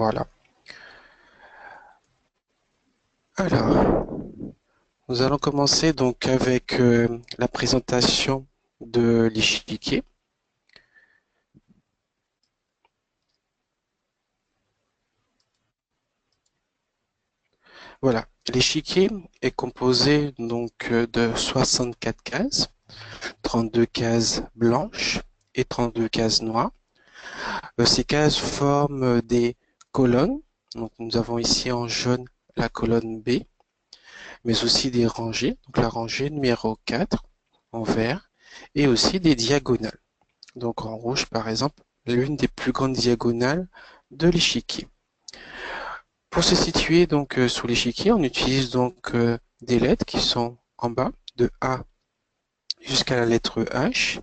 Voilà. Alors, nous allons commencer donc avec la présentation de l'échiquier. Voilà, l'échiquier est composé donc de 64 cases, 32 cases blanches et 32 cases noires. Ces cases forment des colonnes. Donc nous avons ici en jaune la colonne B, mais aussi des rangées. Donc la rangée numéro 4 en vert et aussi des diagonales. Donc en rouge par exemple, l'une des plus grandes diagonales de l'échiquier. Pour se situer donc sous l'échiquier, on utilise donc des lettres qui sont en bas, de A jusqu'à la lettre H,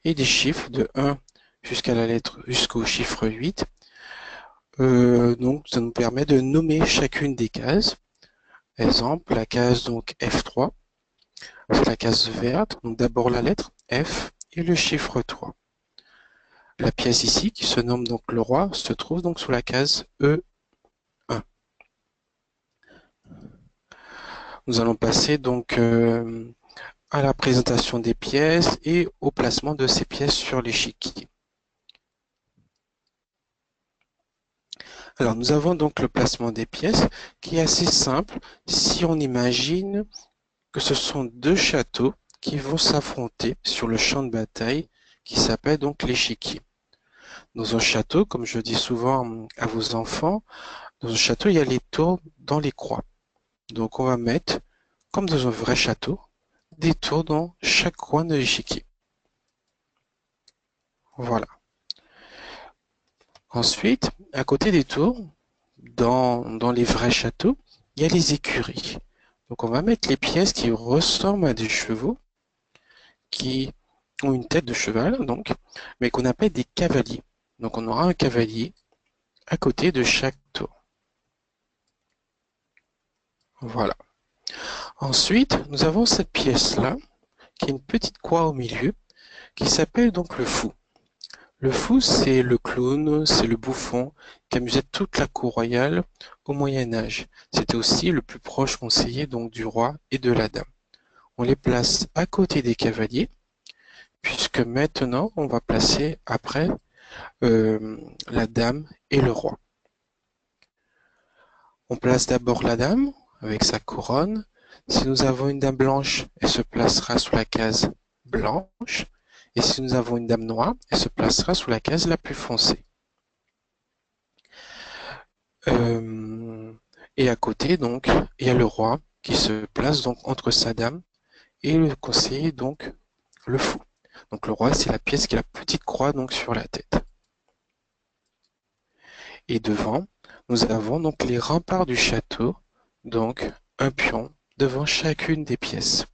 et des chiffres de 1 jusqu'au chiffre 8. Donc ça nous permet de nommer chacune des cases. Exemple, la case donc F3, c'est la case verte, donc d'abord la lettre F et le chiffre 3. La pièce ici, qui se nomme donc le roi, se trouve donc sous la case E1. Nous allons passer donc à la présentation des pièces et au placement de ces pièces sur l'échiquier. Alors nous avons donc le placement des pièces qui est assez simple si on imagine que ce sont deux châteaux qui vont s'affronter sur le champ de bataille qui s'appelle donc l'échiquier. Dans un château, comme je dis souvent à vos enfants, dans un château il y a les tours dans les croix. Donc on va mettre, comme dans un vrai château, des tours dans chaque coin de l'échiquier. Voilà. Ensuite, à côté des tours, dans les vrais châteaux, il y a les écuries. Donc on va mettre les pièces qui ressemblent à des chevaux, qui ont une tête de cheval, donc, mais qu'on appelle des cavaliers. Donc on aura un cavalier à côté de chaque tour. Voilà. Ensuite, nous avons cette pièce-là, qui est une petite croix au milieu, qui s'appelle donc le fou. Le fou, c'est le clown, c'est le bouffon qui amusait toute la cour royale au Moyen Âge. C'était aussi le plus proche conseiller donc du roi et de la dame. On les place à côté des cavaliers, puisque maintenant on va placer après la dame et le roi. On place d'abord la dame avec sa couronne. Si nous avons une dame blanche, elle se placera sous la case blanche. Et si nous avons une dame noire, elle se placera sous la case la plus foncée. Et à côté, donc, il y a le roi qui se place donc entre sa dame et le conseiller, donc le fou. Donc le roi, c'est la pièce qui a la petite croix donc sur la tête. Et devant, nous avons donc les remparts du château, donc un pion devant chacune des pièces.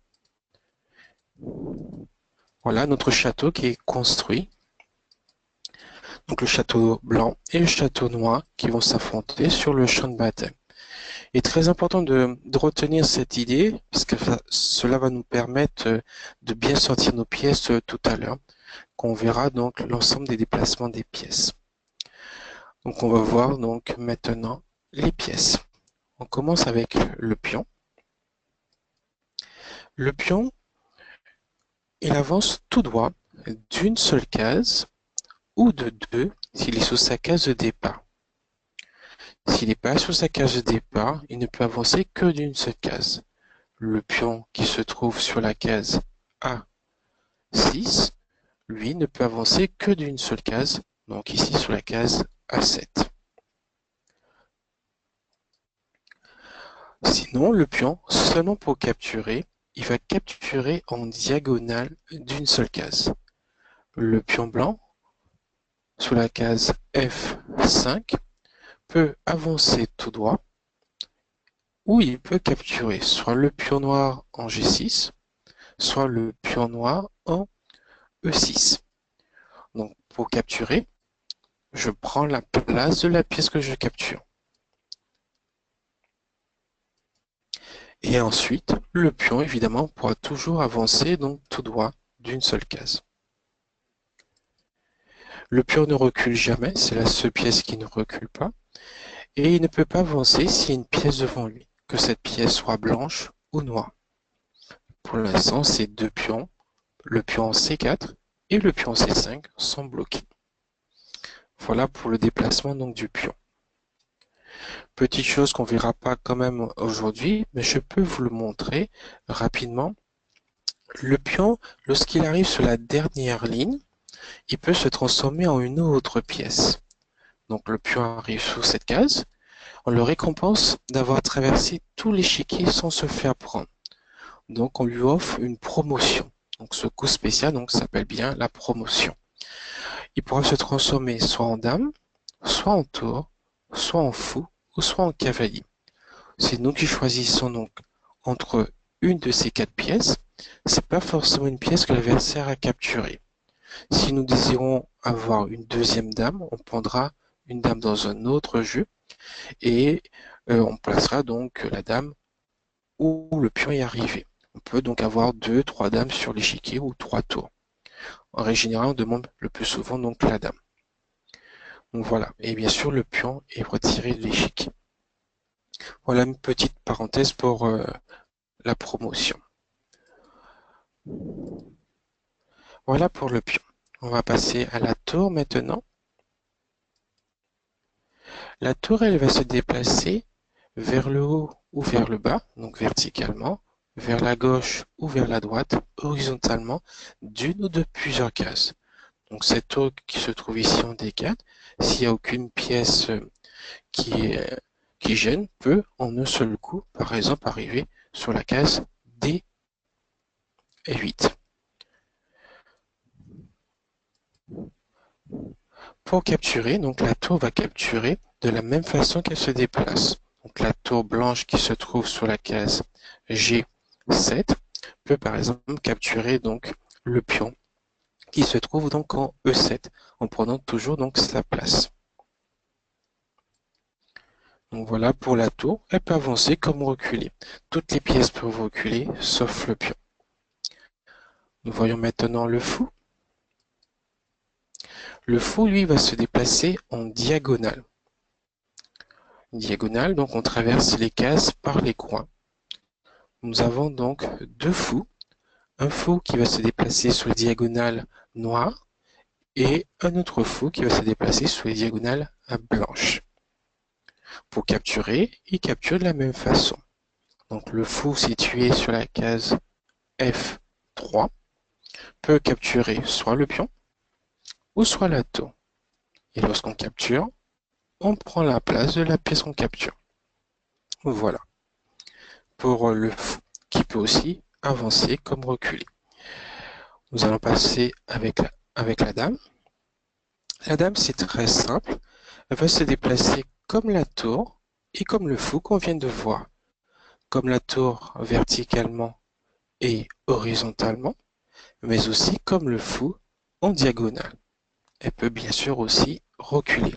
Voilà notre château qui est construit. Donc le château blanc et le château noir qui vont s'affronter sur le champ de bataille. Il est très important de retenir cette idée, puisque cela va nous permettre de bien sortir nos pièces tout à l'heure, qu'on verra donc l'ensemble des déplacements des pièces. Donc on va voir donc maintenant les pièces. On commence avec le pion. Le pion, il avance tout droit d'une seule case ou de deux s'il est sous sa case de départ. S'il n'est pas sous sa case de départ, il ne peut avancer que d'une seule case. Le pion qui se trouve sur la case A6, lui, ne peut avancer que d'une seule case, donc ici sur la case A7. Sinon, le pion, seulement pour capturer, il va capturer en diagonale d'une seule case. Le pion blanc, sous la case F5, peut avancer tout droit, ou il peut capturer soit le pion noir en G6, soit le pion noir en E6. Donc pour capturer, je prends la place de la pièce que je capture. Et ensuite, le pion, évidemment, pourra toujours avancer donc tout droit d'une seule case. Le pion ne recule jamais, c'est la seule pièce qui ne recule pas. et il ne peut pas avancer s'il y a une pièce devant lui, que cette pièce soit blanche ou noire. Pour l'instant, ces deux pions, le pion en C4 et le pion en C5, sont bloqués. Voilà pour le déplacement donc du pion. Petite chose qu'on verra pas quand même aujourd'hui, mais je peux vous le montrer rapidement. Le pion, lorsqu'il arrive sur la dernière ligne, il peut se transformer en une autre pièce. Donc le pion arrive sous cette case, on le récompense d'avoir traversé tout l'échiquier sans se faire prendre. Donc on lui offre une promotion. Donc ce coup spécial donc s'appelle bien la promotion. Il pourra se transformer soit en dame, soit en tour, soit en fou ou soit en cavalier. C'est nous qui choisissons donc entre une de ces quatre pièces. C'est pas forcément une pièce que l'adversaire a capturée. Si nous désirons avoir une deuxième dame, on prendra une dame dans un autre jeu et on placera donc la dame où le pion est arrivé. On peut donc avoir 2, 3 dames sur l'échiquier ou 3 tours. En règle générale, on demande le plus souvent donc la dame. Donc voilà, et bien sûr le pion est retiré de l'échiquier. Voilà une petite parenthèse pour la promotion. Voilà pour le pion. On va passer à la tour maintenant. La tour, elle va se déplacer vers le haut ou vers le bas, donc verticalement, vers la gauche ou vers la droite, horizontalement, d'une ou de plusieurs cases. Donc cette tour qui se trouve ici en D4, s'il n'y a aucune pièce qui gêne, peut en un seul coup, par exemple, arriver sur la case D8. Pour capturer, donc la tour va capturer de la même façon qu'elle se déplace. Donc la tour blanche qui se trouve sur la case G7 peut par exemple capturer donc le pion qui se trouve donc en E7 en prenant toujours donc sa place. Donc voilà pour la tour, elle peut avancer comme reculer. Toutes les pièces peuvent reculer sauf le pion. Nous voyons maintenant le fou. Le fou, lui, va se déplacer en diagonale. Diagonale, donc on traverse les cases par les coins. Nous avons donc deux fous. Un fou qui va se déplacer sur les diagonales noires et un autre fou qui va se déplacer sur les diagonales blanches. Pour capturer, il capture de la même façon. Donc le fou situé sur la case F3 peut capturer soit le pion ou soit la tour. Et lorsqu'on capture, on prend la place de la pièce qu'on capture. Voilà. Pour le fou qui peut aussi avancer comme reculer. Nous allons passer avec la dame. La dame, c'est très simple. Elle va se déplacer comme la tour et comme le fou qu'on vient de voir. Comme la tour verticalement et horizontalement, mais aussi comme le fou en diagonale. Elle peut bien sûr aussi reculer.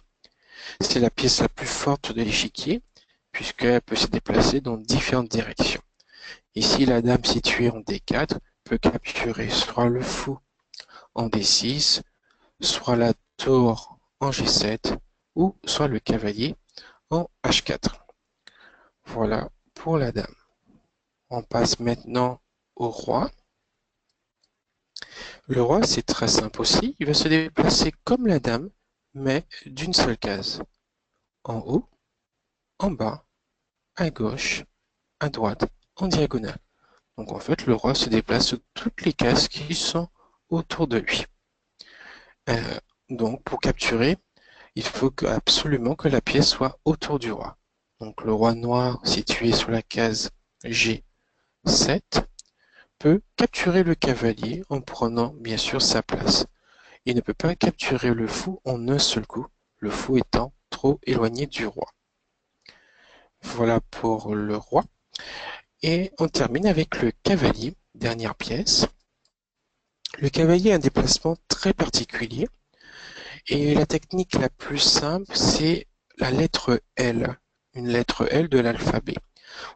C'est la pièce la plus forte de l'échiquier puisqu'elle peut se déplacer dans différentes directions. Ici, la dame située en D4 peut capturer soit le fou en D6, soit la tour en G7 ou soit le cavalier en H4. Voilà pour la dame. On passe maintenant au roi. Le roi, c'est très simple aussi. Il va se déplacer comme la dame, mais d'une seule case. En haut, en bas, à gauche, à droite, en diagonale. Donc en fait, le roi se déplace sur toutes les cases qui sont autour de lui. Donc pour capturer, il faut absolument que la pièce soit autour du roi. Donc le roi noir situé sur la case G7 peut capturer le cavalier en prenant bien sûr sa place. Il ne peut pas capturer le fou en un seul coup, le fou étant trop éloigné du roi. Voilà pour le roi. Et on termine avec le cavalier, dernière pièce. Le cavalier a un déplacement très particulier et la technique la plus simple, c'est la lettre L, une lettre L de l'alphabet.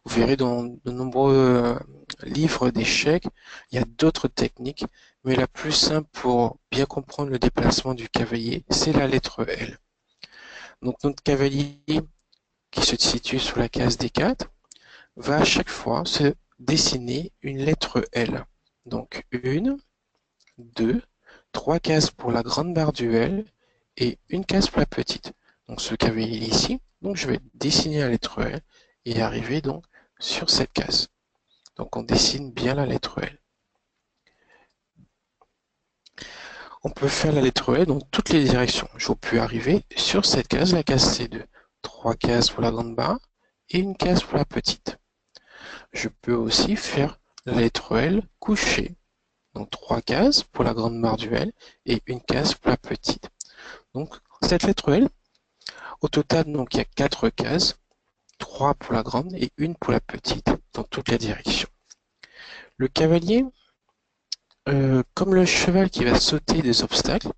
Vous verrez dans de nombreux livres d'échecs, il y a d'autres techniques, mais la plus simple pour bien comprendre le déplacement du cavalier, c'est la lettre L. Donc notre cavalier qui se situe sur la case D4 va à chaque fois se dessiner une lettre L. Donc une, deux, trois cases pour la grande barre du L et une case pour la petite. Donc ce cavalier ici, donc je vais dessiner la lettre L et arriver donc sur cette case. Donc on dessine bien la lettre L. On peut faire la lettre L dans toutes les directions. Je peux arriver sur cette case, la case C2. Trois cases pour la grande barre et une case pour la petite. Je peux aussi faire la lettre L couchée. Donc trois cases pour la grande barre du L et une case pour la petite. Donc cette lettre L, au total, donc il y a quatre cases, trois pour la grande et une pour la petite, dans toutes les directions. Le cavalier, comme le cheval qui va sauter des obstacles,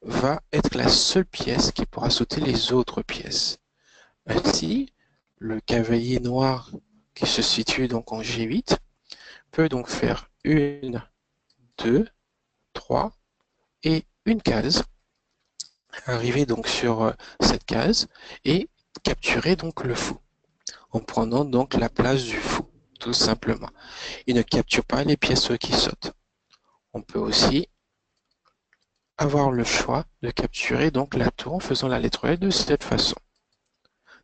va être la seule pièce qui pourra sauter les autres pièces. Ainsi, le cavalier noir qui se situe donc en G8 peut donc faire une, deux, trois et une case, arriver donc sur cette case et capturer donc le fou, en prenant donc la place du fou, tout simplement. Il ne capture pas les pièces qui sautent. On peut aussi avoir le choix de capturer donc la tour en faisant la lettre L de cette façon.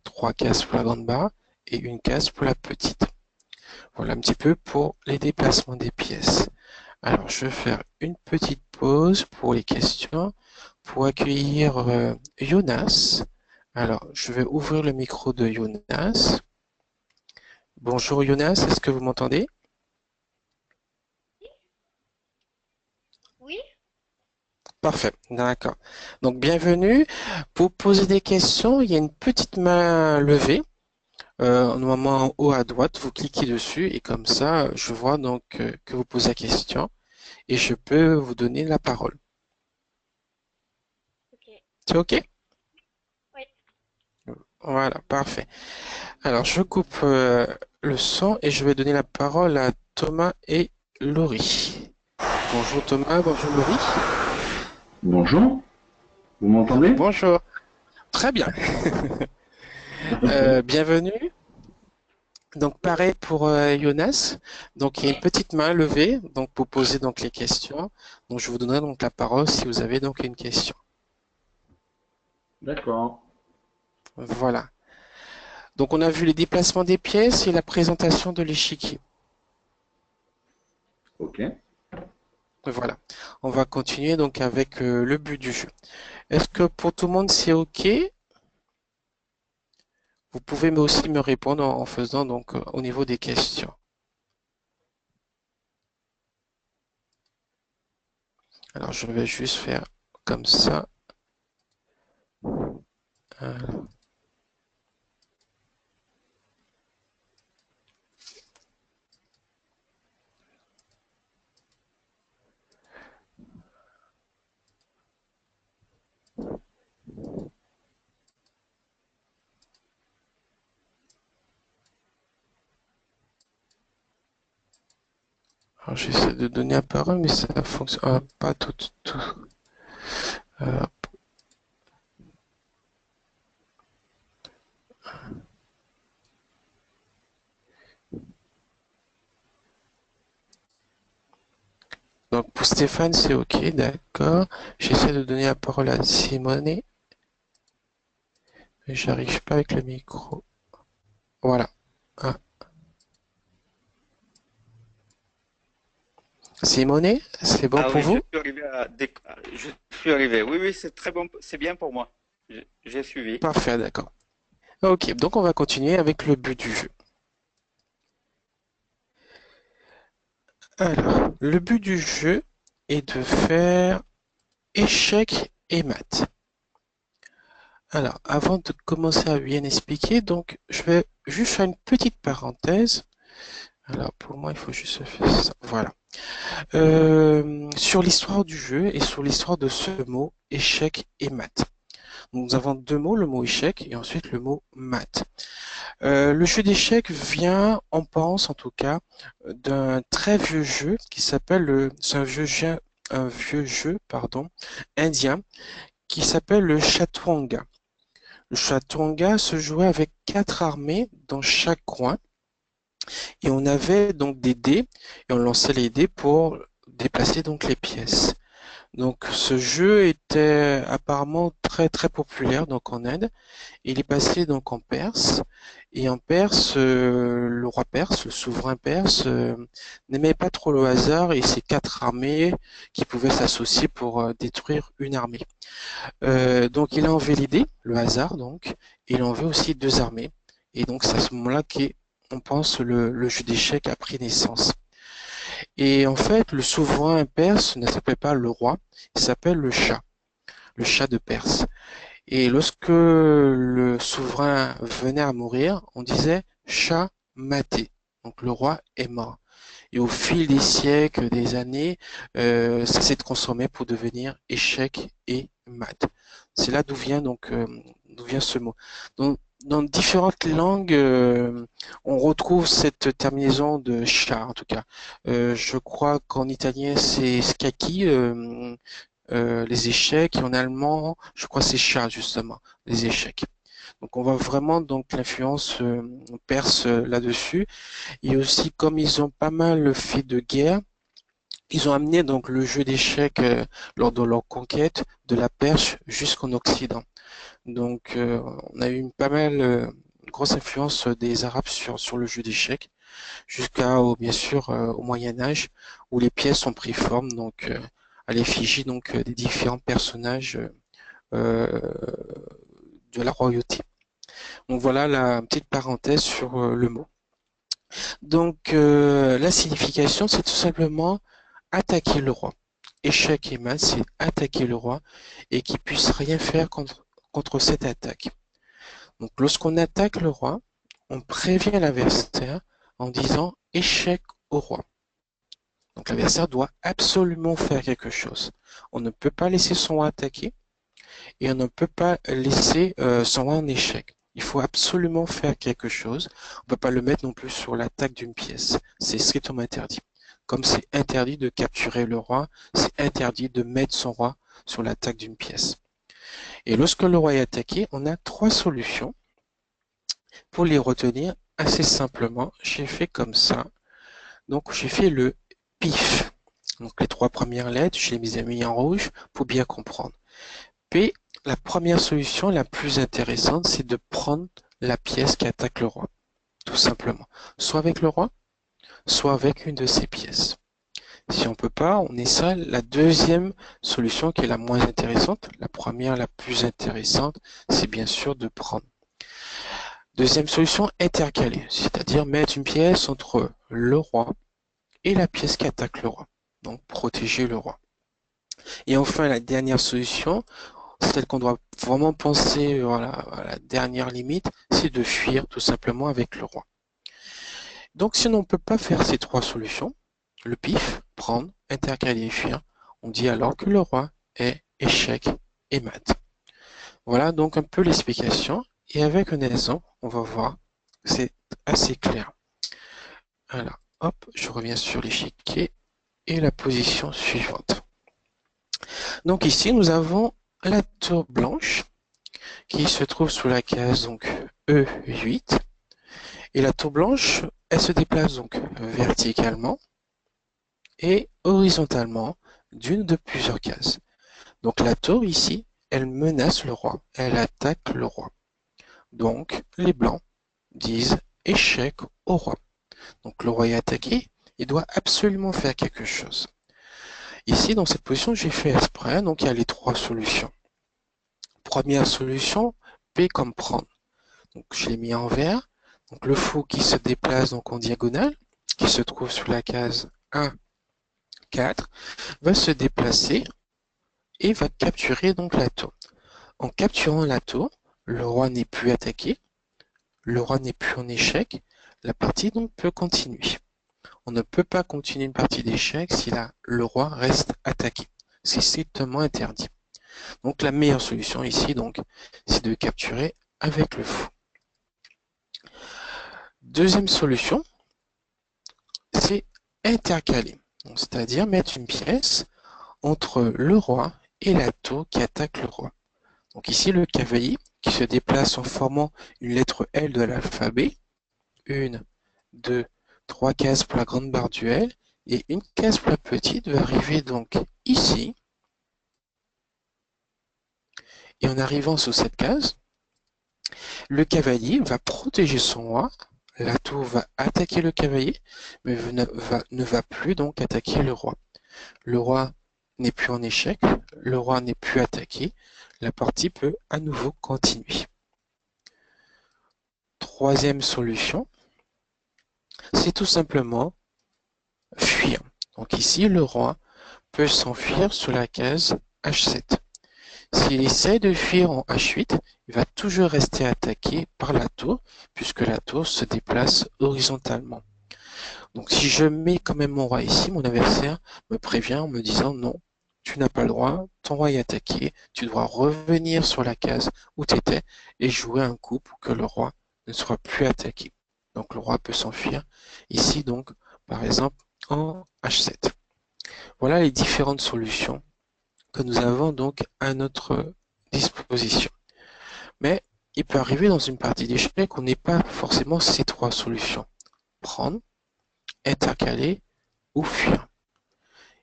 Trois cases pour la grande barre et une case pour la petite. Voilà un petit peu pour les déplacements des pièces. Alors, je vais faire une petite pause pour les questions, pour accueillir Jonas. Alors, je vais ouvrir le micro de Jonas. Bonjour Jonas, est-ce que vous m'entendez? Oui, Parfait, d'accord. Donc, bienvenue. Pour poser des questions, il y a une petite main levée. Normalement en haut à droite, vous cliquez dessus et comme ça, je vois donc que vous posez la question et je peux vous donner la parole. ok, C'est OK? oui. Voilà, parfait. Alors, je coupe le son et je vais donner la parole à Thomas et Laurie. Bonjour Thomas, bonjour Laurie. Bonjour, vous m'entendez? Bonjour. Très bien. Bienvenue. Donc, pareil pour Jonas. Donc, il y a une petite main levée donc pour poser donc les questions. Donc, je vous donnerai donc la parole si vous avez donc une question. D'accord. Voilà. Donc, on a vu les déplacements des pièces et la présentation de l'échiquier. Ok. Voilà. On va continuer donc avec le but du jeu. Est-ce que pour tout le monde c'est OK? Vous pouvez aussi me répondre en faisant donc au niveau des questions. Alors je vais juste faire comme ça. Euh, Alors j'essaie de donner la parole, mais ça fonctionne pas tout. Euh, donc pour Stéphane c'est OK, d'accord. J'essaie de donner la parole à Simone, mais j'arrive pas avec le micro. Voilà. Ah. Simone, c'est bon Ah pour oui, je vous? suis arrivé je suis arrivé. Oui, oui, c'est très bon, c'est bien pour moi. J'ai suivi. Parfait, d'accord. OK, donc on va continuer avec le but du jeu. Alors, le but du jeu est de faire échec et maths. Alors, avant de commencer à bien expliquer, donc je vais juste faire une petite parenthèse. Alors, pour moi, il faut juste faire ça. Voilà. Sur l'histoire du jeu et sur l'histoire de ce mot échec et maths. Nous avons deux mots, le mot échec et ensuite le mot maths. Le jeu d'échecs vient, on pense en tout cas, d'un très vieux jeu qui s'appelle c'est un vieux jeu, pardon, indien qui s'appelle le Chatwanga. Le chaturanga se jouait avec 4 armées dans chaque coin et on avait donc des dés et on lançait les dés pour déplacer donc les pièces. Donc ce jeu était apparemment très très populaire donc en Inde. Il est passé donc en Perse et en Perse, le roi perse, le souverain perse, n'aimait pas trop le hasard et ses 4 armées qui pouvaient s'associer pour détruire une armée. Donc il a enlevé le hasard donc, et il a enlevé aussi 2 armées. Et donc c'est à ce moment-là qu'on pense le jeu d'échecs a pris naissance. Et en fait, le souverain perse ne s'appelle pas le roi, il s'appelle le shah de Perse. Et lorsque le souverain venait à mourir, on disait Shah maté. Donc le roi est mort. Et au fil des siècles, des années, ça s'est transformé pour devenir échec et mat. C'est là d'où vient ce mot. Donc, dans différentes langues, on retrouve cette terminaison de chat, en tout cas. Je crois qu'en italien, c'est skaki, les échecs, et en allemand, je crois que c'est chat, justement, les échecs. Donc, on voit vraiment donc l'influence perse là-dessus. Et aussi, comme ils ont pas mal fait de guerre, ils ont amené donc le jeu d'échecs lors de leur conquête de la Perse jusqu'en Occident. Donc, on a eu une grosse influence des Arabes sur le jeu d'échecs, jusqu'à bien sûr au Moyen Âge, où les pièces ont pris forme donc à l'effigie donc des différents personnages euh, de la royauté. Donc voilà la petite parenthèse sur le mot. Donc la signification, c'est tout simplement attaquer le roi. Échec et mat, c'est attaquer le roi et qu'il puisse rien faire contre cette attaque. Donc lorsqu'on attaque le roi, on prévient l'adversaire en disant échec au roi. Donc l'adversaire doit absolument faire quelque chose. On ne peut pas laisser son roi attaquer et on ne peut pas laisser son roi en échec. Il faut absolument faire quelque chose. On ne peut pas le mettre non plus sur l'attaque d'une pièce. C'est strictement interdit. Comme c'est interdit de capturer le roi, c'est interdit de mettre son roi sur l'attaque d'une pièce. Et lorsque le roi est attaqué, on a 3 solutions. Pour les retenir assez simplement, j'ai fait comme ça. Donc j'ai fait le pif. Donc les 3 premières lettres, je les ai mis en rouge pour bien comprendre. P, la première solution la plus intéressante, c'est de prendre la pièce qui attaque le roi. Tout simplement. Soit avec le roi, soit avec une de ses pièces. Si on peut pas, on essaie la deuxième solution qui est la moins intéressante. La première, la plus intéressante, c'est bien sûr de prendre. Deuxième solution, intercaler, c'est-à-dire mettre une pièce entre le roi et la pièce qui attaque le roi. Donc protéger le roi. Et enfin, la dernière solution, celle qu'on doit vraiment penser à la dernière limite, c'est de fuir tout simplement avec le roi. Donc si on ne peut pas faire ces 3 solutions, le pif, prendre, intercaler et fuir, on dit alors que le roi est échec et mat. Voilà donc un peu l'explication. Et avec un exemple, on va voir que c'est assez clair. Alors, hop, je reviens sur l'échiquier et la position suivante. Donc ici, nous avons la tour blanche qui se trouve sous la case donc E8. Et la tour blanche, elle se déplace donc verticalement et horizontalement d'une de plusieurs cases. Donc la tour ici, elle menace le roi, elle attaque le roi. Donc les blancs disent échec au roi. Donc le roi est attaqué, il doit absolument faire quelque chose. Ici, dans cette position, j'ai fait exprès, donc il y a les 3 solutions. Première solution, P comme prendre. Donc je l'ai mis en vert. Donc le fou qui se déplace donc en diagonale, qui se trouve sur la case 1, 4, va se déplacer et va capturer donc la tour. En capturant la tour, le roi n'est plus attaqué, le roi n'est plus en échec, la partie donc peut continuer. On ne peut pas continuer une partie d'échec si le roi reste attaqué. C'est strictement interdit. Donc la meilleure solution ici, donc, c'est de capturer avec le fou. Deuxième solution, c'est intercaler. C'est-à-dire mettre une pièce entre le roi et la tour qui attaque le roi. Donc ici, le cavalier qui se déplace en formant une lettre L de l'alphabet, une, deux, trois cases pour la grande barre du L, et une case pour la petite va arriver donc ici. Et en arrivant sous cette case, le cavalier va protéger son roi, la tour va attaquer le cavalier, mais ne va plus donc attaquer le roi. Le roi n'est plus en échec, le roi n'est plus attaqué, la partie peut à nouveau continuer. Troisième solution, c'est tout simplement fuir. Donc ici, le roi peut s'enfuir sur la case H7. S'il essaie de fuir en H8, il va toujours rester attaqué par la tour, puisque la tour se déplace horizontalement. Donc si je mets quand même mon roi ici, mon adversaire me prévient en me disant non, tu n'as pas le droit, ton roi est attaqué, tu dois revenir sur la case où tu étais et jouer un coup pour que le roi ne soit plus attaqué. Donc le roi peut s'enfuir ici, donc par exemple en H7. Voilà les différentes solutions que nous avons donc à notre disposition. Mais il peut arriver dans une partie d'échecs qu'on n'ait pas forcément ces trois solutions. Prendre, intercaler ou fuir.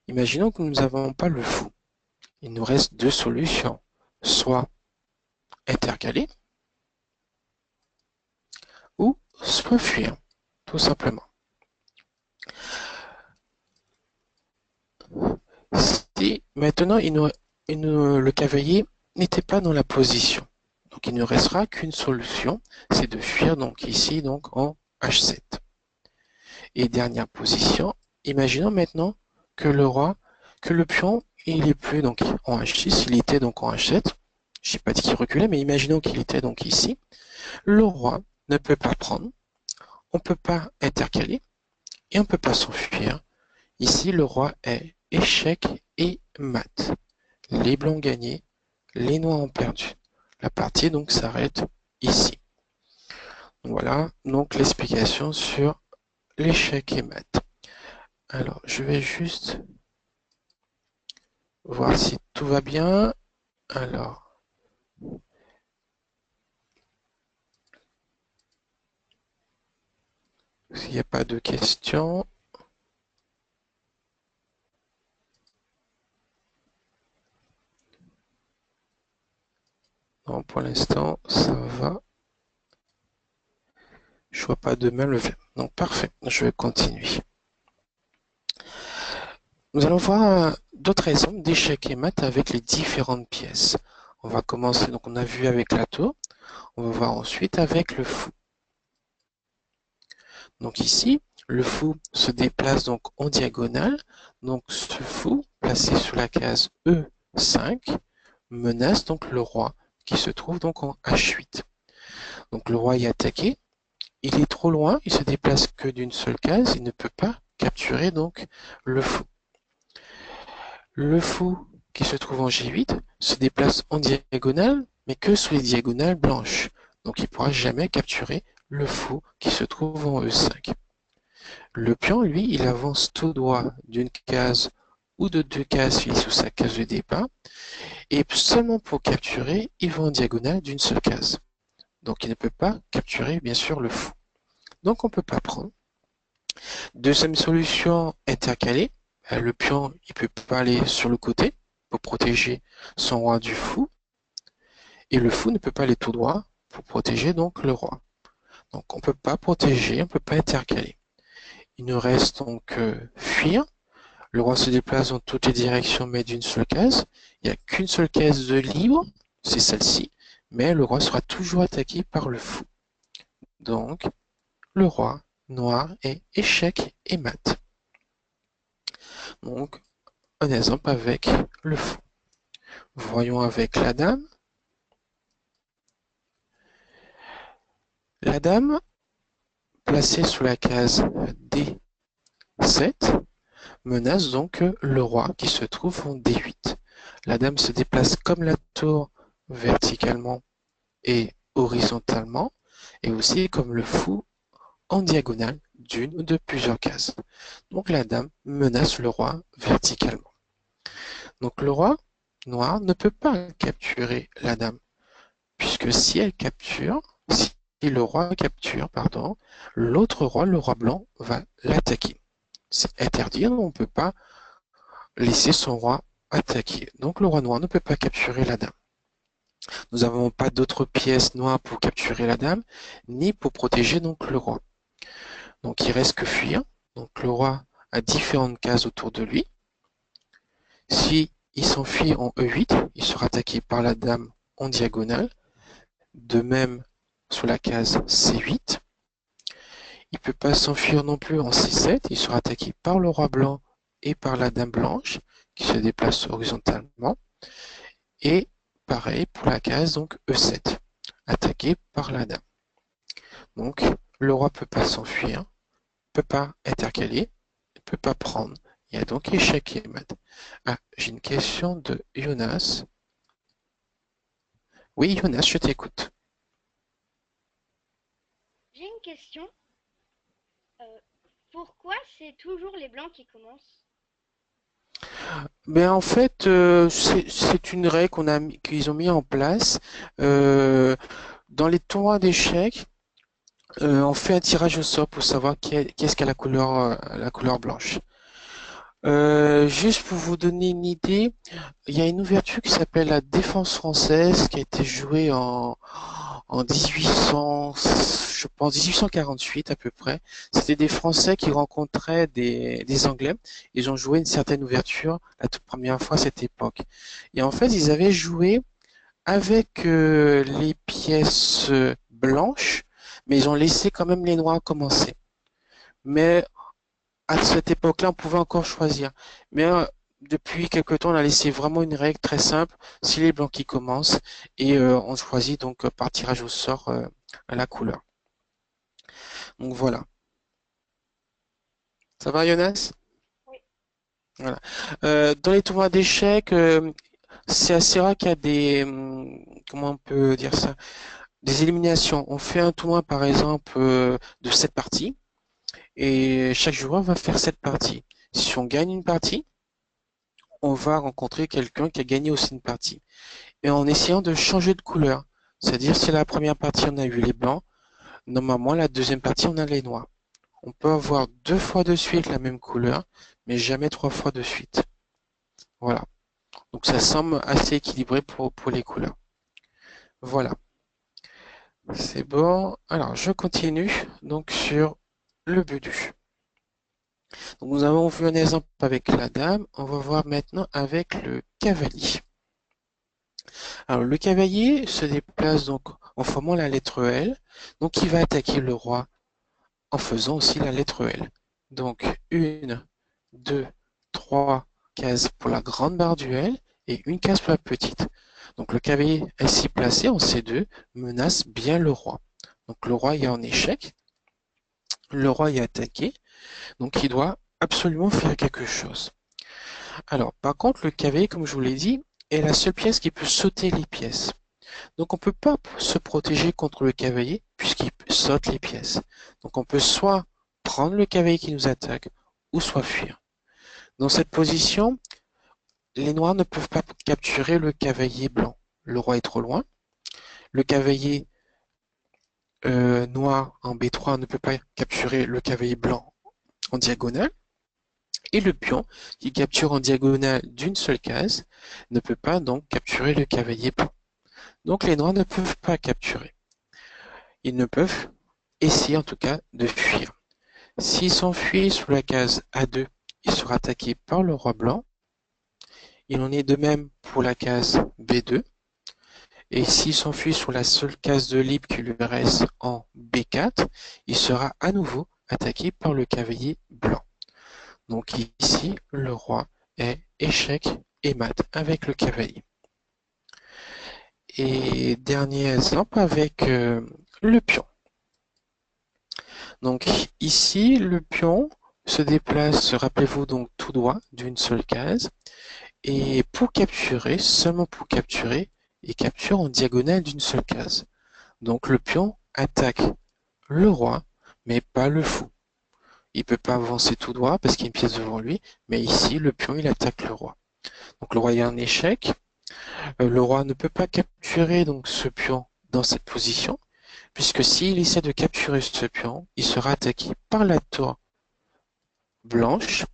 Imaginons que nous n'avons pas le fou. Il nous reste deux solutions. Soit intercaler ou soit fuir, tout simplement. Si maintenant le cavalier n'était pas dans la position, donc il ne restera qu'une solution, c'est de fuir donc ici donc en H7. Et dernière position, imaginons maintenant que le pion, il est plus donc en H6, il était donc en H7. Je n'ai pas dit qu'il reculait, mais imaginons qu'il était donc ici. Le roi ne peut pas prendre, on ne peut pas intercaler et on ne peut pas s'enfuir. Ici, le roi est échec et mat. Les blancs ont gagné, les noirs ont perdu. La partie donc s'arrête ici. Voilà donc l'explication sur l'échec et mat. Alors, je vais juste voir si tout va bien. Alors, s'il n'y a pas de questions. Non, pour l'instant, ça va. Je vois pas de main levée. Donc, parfait. Je vais continuer. Nous allons voir d'autres exemples d'échecs et mat avec les différentes pièces. On va commencer, donc on a vu avec la tour. On va voir ensuite avec le fou. Donc ici, le fou se déplace donc en diagonale. Donc ce fou, placé sur la case E5, menace donc le roi qui se trouve donc en H8. Donc le roi est attaqué. Il est trop loin, il se déplace que d'une seule case, il ne peut pas capturer donc le fou. Le fou qui se trouve en G8 se déplace en diagonale, mais que sous les diagonales blanches. Donc il ne pourra jamais capturer le fou qui se trouve en E5. Le pion, lui, il avance tout droit d'une case ou de deux cases s'il est sous sa case de départ, et seulement pour capturer, il va en diagonale d'une seule case. Donc il ne peut pas capturer, bien sûr, le fou. Donc on ne peut pas prendre. Deuxième solution, intercaler. Le pion, il ne peut pas aller sur le côté pour protéger son roi du fou. Et le fou ne peut pas aller tout droit pour protéger donc le roi. Donc on ne peut pas protéger, on ne peut pas intercaler. Il nous reste donc fuir. Le roi se déplace dans toutes les directions mais d'une seule case. Il n'y a qu'une seule case de libre, c'est celle-ci. Mais le roi sera toujours attaqué par le fou. Donc le roi noir est échec et mat. Donc un exemple avec le fou. Voyons avec la dame. La dame, placée sous la case D7, menace donc le roi qui se trouve en D8. La dame se déplace comme la tour verticalement et horizontalement, et aussi comme le fou en diagonale d'une ou de plusieurs cases. Donc la dame menace le roi verticalement. Donc le roi noire ne peut pas capturer la dame, puisque si elle capture, si le roi capture, pardon, l'autre roi, le roi blanc, va l'attaquer. C'est interdit, on ne peut pas laisser son roi attaquer. Donc le roi noir ne peut pas capturer la dame. Nous n'avons pas d'autres pièces noires pour capturer la dame, ni pour protéger donc le roi. Donc il reste que fuir. Donc le roi a différentes cases autour de lui. Si il s'enfuit en E8, il sera attaqué par la dame en diagonale. De même sur la case C8. Il ne peut pas s'enfuir non plus en C7, il sera attaqué par le roi blanc et par la dame blanche qui se déplace horizontalement. Et pareil pour la case donc E7, attaqué par la dame. Donc le roi ne peut pas s'enfuir, ne peut pas intercaler, ne peut pas prendre. Il y a donc échec et mat. Ah, j'ai une question de Jonas. Oui, Jonas, je t'écoute. J'ai une question. Pourquoi c'est toujours les blancs qui commencent? Ben en fait, c'est une règle qu'ils ont mis en place. Dans les tournois d'échecs, on fait un tirage au sort pour savoir qui est-ce qui a la couleur blanche. Juste pour vous donner une idée, il y a une ouverture qui s'appelle la Défense française qui a été jouée en 1800, je pense 1848 à peu près. C'était des Français qui rencontraient des Anglais. Ils ont joué une certaine ouverture la toute première fois à cette époque. Et en fait, ils avaient joué avec les pièces blanches, mais ils ont laissé quand même les noirs commencer. Mais à cette époque-là, on pouvait encore choisir. Mais depuis quelque temps, on a laissé vraiment une règle très simple. C'est les blancs qui commencent et on choisit donc par tirage au sort la couleur. Donc voilà. Ça va, Jonas? Oui. Voilà. Dans les tournois d'échecs, c'est assez rare qu'il y a comment on peut dire ça? Des éliminations. On fait un tournoi, par exemple, de 7 parties et chaque joueur va faire 7 parties. Si on gagne une partie, on va rencontrer quelqu'un qui a gagné aussi une partie. Et en essayant de changer de couleur. C'est-à-dire, si la première partie, on a eu les blancs, normalement, la deuxième partie, on a les noirs. On peut avoir 2 fois de suite la même couleur, mais jamais 3 fois de suite. Voilà. Donc, ça semble assez équilibré pour les couleurs. Voilà. C'est bon. Alors, je continue donc sur le budu. Donc, nous avons vu un exemple avec la dame. On va voir maintenant avec le cavalier. Alors, le cavalier se déplace donc en formant la lettre L. Donc, il va attaquer le roi en faisant aussi la lettre L. Donc, 1, 2, 3 cases pour la grande barre du L et une case pour la petite. Donc, le cavalier ainsi placé en C2 menace bien le roi. Donc, le roi est en échec. Le roi est attaqué. Donc, il doit absolument faire quelque chose. Alors, par contre, le cavalier, comme je vous l'ai dit, est la seule pièce qui peut sauter les pièces. Donc on ne peut pas se protéger contre le cavalier puisqu'il saute les pièces. Donc on peut soit prendre le cavalier qui nous attaque ou soit fuir. Dans cette position, les noirs ne peuvent pas capturer le cavalier blanc. Le roi est trop loin. Le cavalier noir en B3 ne peut pas capturer le cavalier blanc en diagonale. Et le pion qui capture en diagonale d'une seule case ne peut pas donc capturer le cavalier blanc. Donc les noirs ne peuvent pas capturer. Ils ne peuvent essayer en tout cas de fuir. S'il s'enfuit sous la case A2, il sera attaqué par le roi blanc. Il en est de même pour la case B2. Et s'il s'enfuit sur la seule case de libre qui lui reste en B4, il sera à nouveau attaqué par le cavalier blanc. Donc ici, le roi est échec et mat avec le cavalier. Et dernier exemple avec le pion. Donc ici, le pion se déplace, rappelez-vous donc tout droit d'une seule case. Et pour capturer, seulement pour capturer, il capture en diagonale d'une seule case. Donc le pion attaque le roi, mais pas le fou. Il ne peut pas avancer tout droit parce qu'il y a une pièce devant lui, mais ici, le pion, il attaque le roi. Donc le roi est en échec, Le roi ne peut pas capturer donc ce pion dans cette position, puisque s'il essaie de capturer ce pion, il sera attaqué par la tour blanche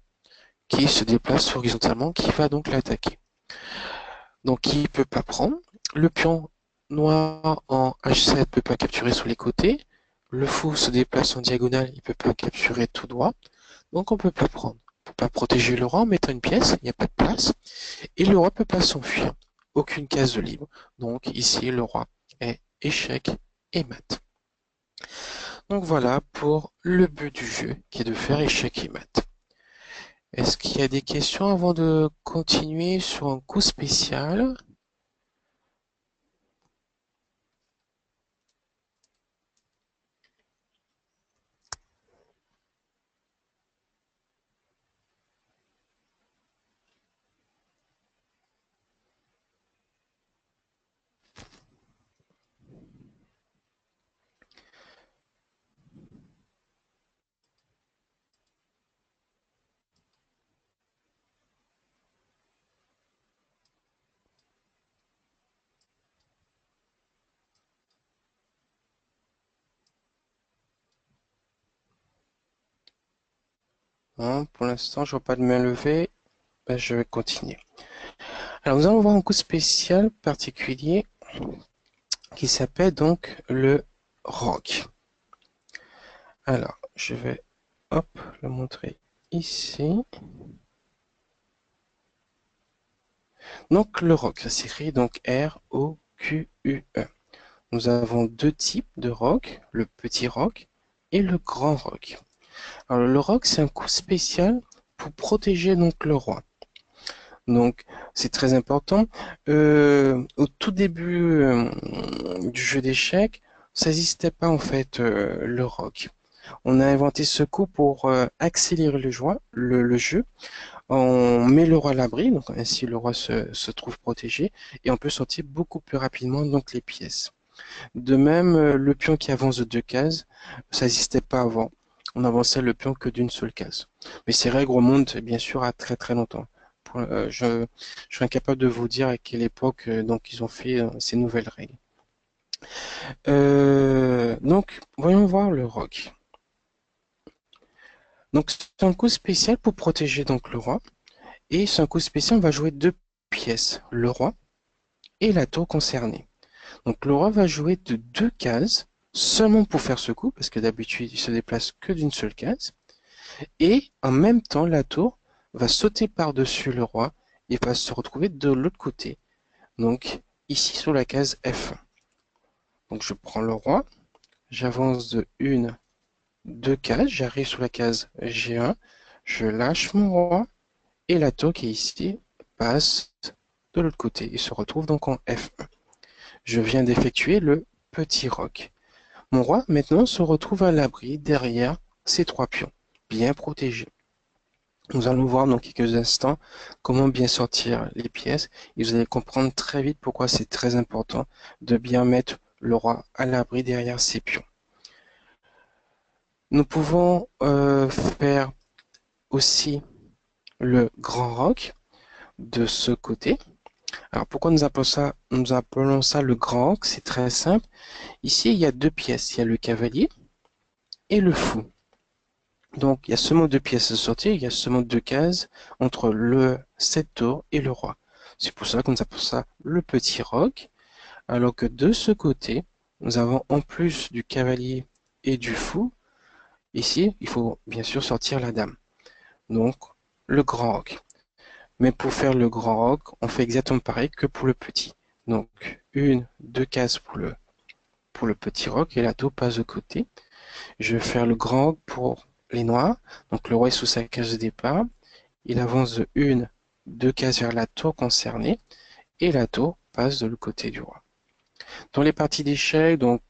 qui se déplace horizontalement, qui va donc l'attaquer. Donc il ne peut pas prendre. Le pion noir en H7 ne peut pas capturer sur les côtés. Le fou se déplace en diagonale, il ne peut pas capturer tout droit. Donc on ne peut pas prendre. On ne peut pas protéger le roi en mettant une pièce, il n'y a pas de place. Et le roi ne peut pas s'enfuir. Aucune case de libre. Donc ici, le roi est échec et mat. Donc voilà pour le but du jeu, qui est de faire échec et mat. Est-ce qu'il y a des questions avant de continuer sur un coup spécial? Non, pour l'instant, je vois pas de main levée. Ben, je vais continuer. Alors, nous allons voir un coup spécial particulier qui s'appelle donc le rock. Alors, je vais hop, le montrer ici. Donc, le rock, ça s'écrit donc R-O-Q-U-E. Nous avons deux types de rock, le petit rock et le grand rock. Alors, le rock, c'est un coup spécial pour protéger donc le roi. Donc, c'est très important. Au tout début du jeu d'échecs, ça n'existait pas en fait le rock. On a inventé ce coup pour accélérer le jeu. On met le roi à l'abri, donc ainsi le roi se trouve protégé et on peut sortir beaucoup plus rapidement donc les pièces. De même, le pion qui avance de deux cases, ça n'existait pas avant. On avançait le pion que d'une seule case. Mais ces règles remontent bien sûr à très très longtemps. Je suis incapable de vous dire à quelle époque donc ils ont fait ces nouvelles règles. Donc, voyons voir le roc. Donc, c'est un coup spécial pour protéger donc le roi. Et c'est un coup spécial, on va jouer deux pièces, le roi et la tour concernée. Donc, le roi va jouer de deux cases seulement pour faire ce coup, parce que d'habitude, il se déplace que d'une seule case. Et en même temps, la tour va sauter par-dessus le roi et va se retrouver de l'autre côté. Donc, ici sur la case F1. Donc, je prends le roi, j'avance de une, deux cases, j'arrive sur la case G1, je lâche mon roi et la tour qui est ici passe de l'autre côté et se retrouve donc en F1. Je viens d'effectuer le petit roc. Mon roi maintenant se retrouve à l'abri derrière ces trois pions, bien protégés. Nous allons voir dans quelques instants comment bien sortir les pièces et vous allez comprendre très vite pourquoi c'est très important de bien mettre le roi à l'abri derrière ces pions. Nous pouvons faire aussi le grand roc de ce côté. Alors pourquoi nous appelons ça le grand roc? C'est très simple. Ici, il y a deux pièces. Il y a le cavalier et le fou. Donc, il y a seulement deux pièces à sortir, il y a seulement deux cases entre le 7 tours et le roi. C'est pour ça qu'on appelle ça le petit roc. Alors que de ce côté, nous avons en plus du cavalier et du fou, ici, il faut bien sûr sortir la dame. Donc, le grand roc. Mais pour faire le grand roc, on fait exactement pareil que pour le petit. Donc, une, deux cases pour le petit roc et la tour passe de côté. Je vais faire le grand roc pour les noirs. Donc, le roi est sous sa case de départ. Il avance de une, deux cases vers la tour concernée et la tour passe de l'autre côté du roi. Dans les parties d'échecs, donc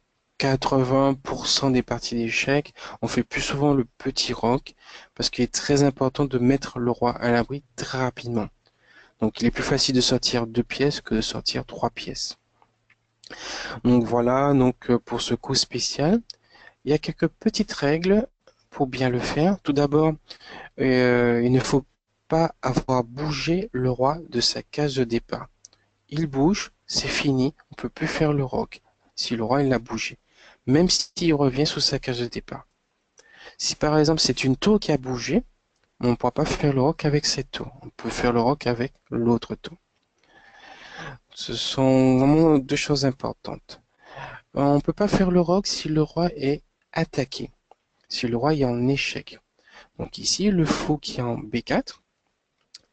80% des parties d'échecs, on fait plus souvent le petit roc parce qu'il est très important de mettre le roi à l'abri très rapidement. Donc il est plus facile de sortir deux pièces que de sortir trois pièces. Donc voilà, donc pour ce coup spécial, il y a quelques petites règles pour bien le faire. Tout d'abord, il ne faut pas avoir bougé le roi de sa case de départ. il bouge, c'est fini, on ne peut plus faire le roc. Si le roi il a bougé, même s'il revient sous sa case de départ. Si par exemple c'est une tour qui a bougé, on ne pourra pas faire le roc avec cette tour. On peut faire le roc avec l'autre tour. Ce sont vraiment deux choses importantes. On ne peut pas faire le roc si le roi est attaqué, si le roi est en échec. Donc ici, le fou qui est en B4,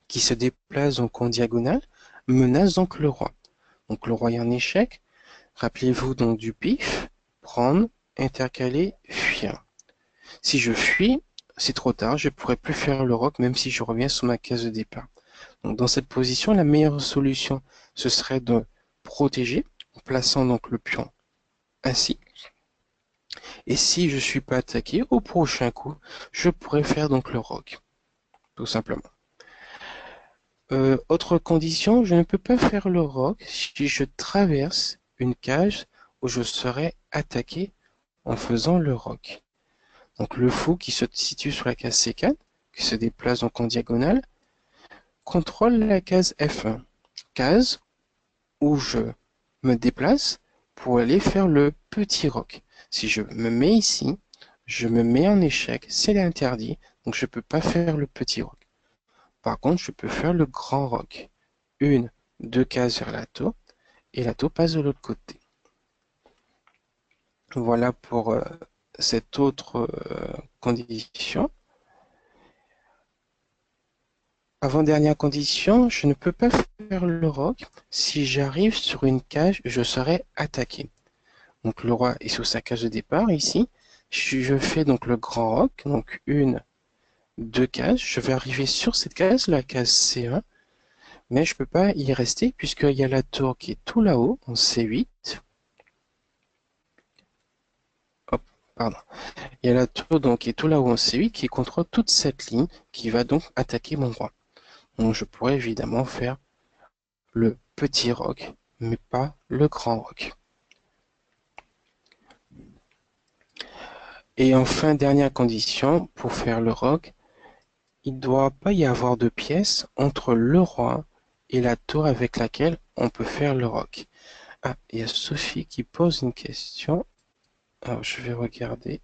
qui se déplace donc en diagonale, menace donc le roi. Donc le roi est en échec. Rappelez-vous donc du pif, prendre, intercaler, fuir. Si je fuis, c'est trop tard, je ne pourrai plus faire le roc même si je reviens sur ma case de départ. Donc dans cette position, la meilleure solution, ce serait de protéger, en plaçant donc le pion ainsi. Et si je ne suis pas attaqué, au prochain coup, je pourrais faire donc le roc, tout simplement. Autre condition, je ne peux pas faire le roc si je traverse une cage où je serai attaqué en faisant le roc. Donc le fou qui se situe sur la case C4, qui se déplace donc en diagonale, contrôle la case F1, case où je me déplace pour aller faire le petit roc. Si je me mets ici, je me mets en échec, c'est interdit, donc je ne peux pas faire le petit roc. Par contre, je peux faire le grand roc. Une, deux cases vers la tour, et la tour passe de l'autre côté. Voilà pour cette autre condition. Avant-dernière condition, je ne peux pas faire le roc. Si j'arrive sur une cage, je serai attaqué. Donc le roi est sous sa cage de départ ici. Je fais donc le grand roc, donc une, deux cases. Je vais arriver sur cette case, la case C1, mais je ne peux pas y rester puisqu'il y a la tour qui est tout là-haut, en C8. Hop, pardon. Il y a la tour donc, qui est tout là-haut en C8 qui contrôle toute cette ligne qui va donc attaquer mon roi. Donc je pourrais évidemment faire le petit roc, mais pas le grand roc. Et enfin, dernière condition, pour faire le roc, il ne doit pas y avoir de pièce entre le roi et la tour avec laquelle on peut faire le roc. Ah, il y a Sophie qui pose une question. Alors, je vais regarder.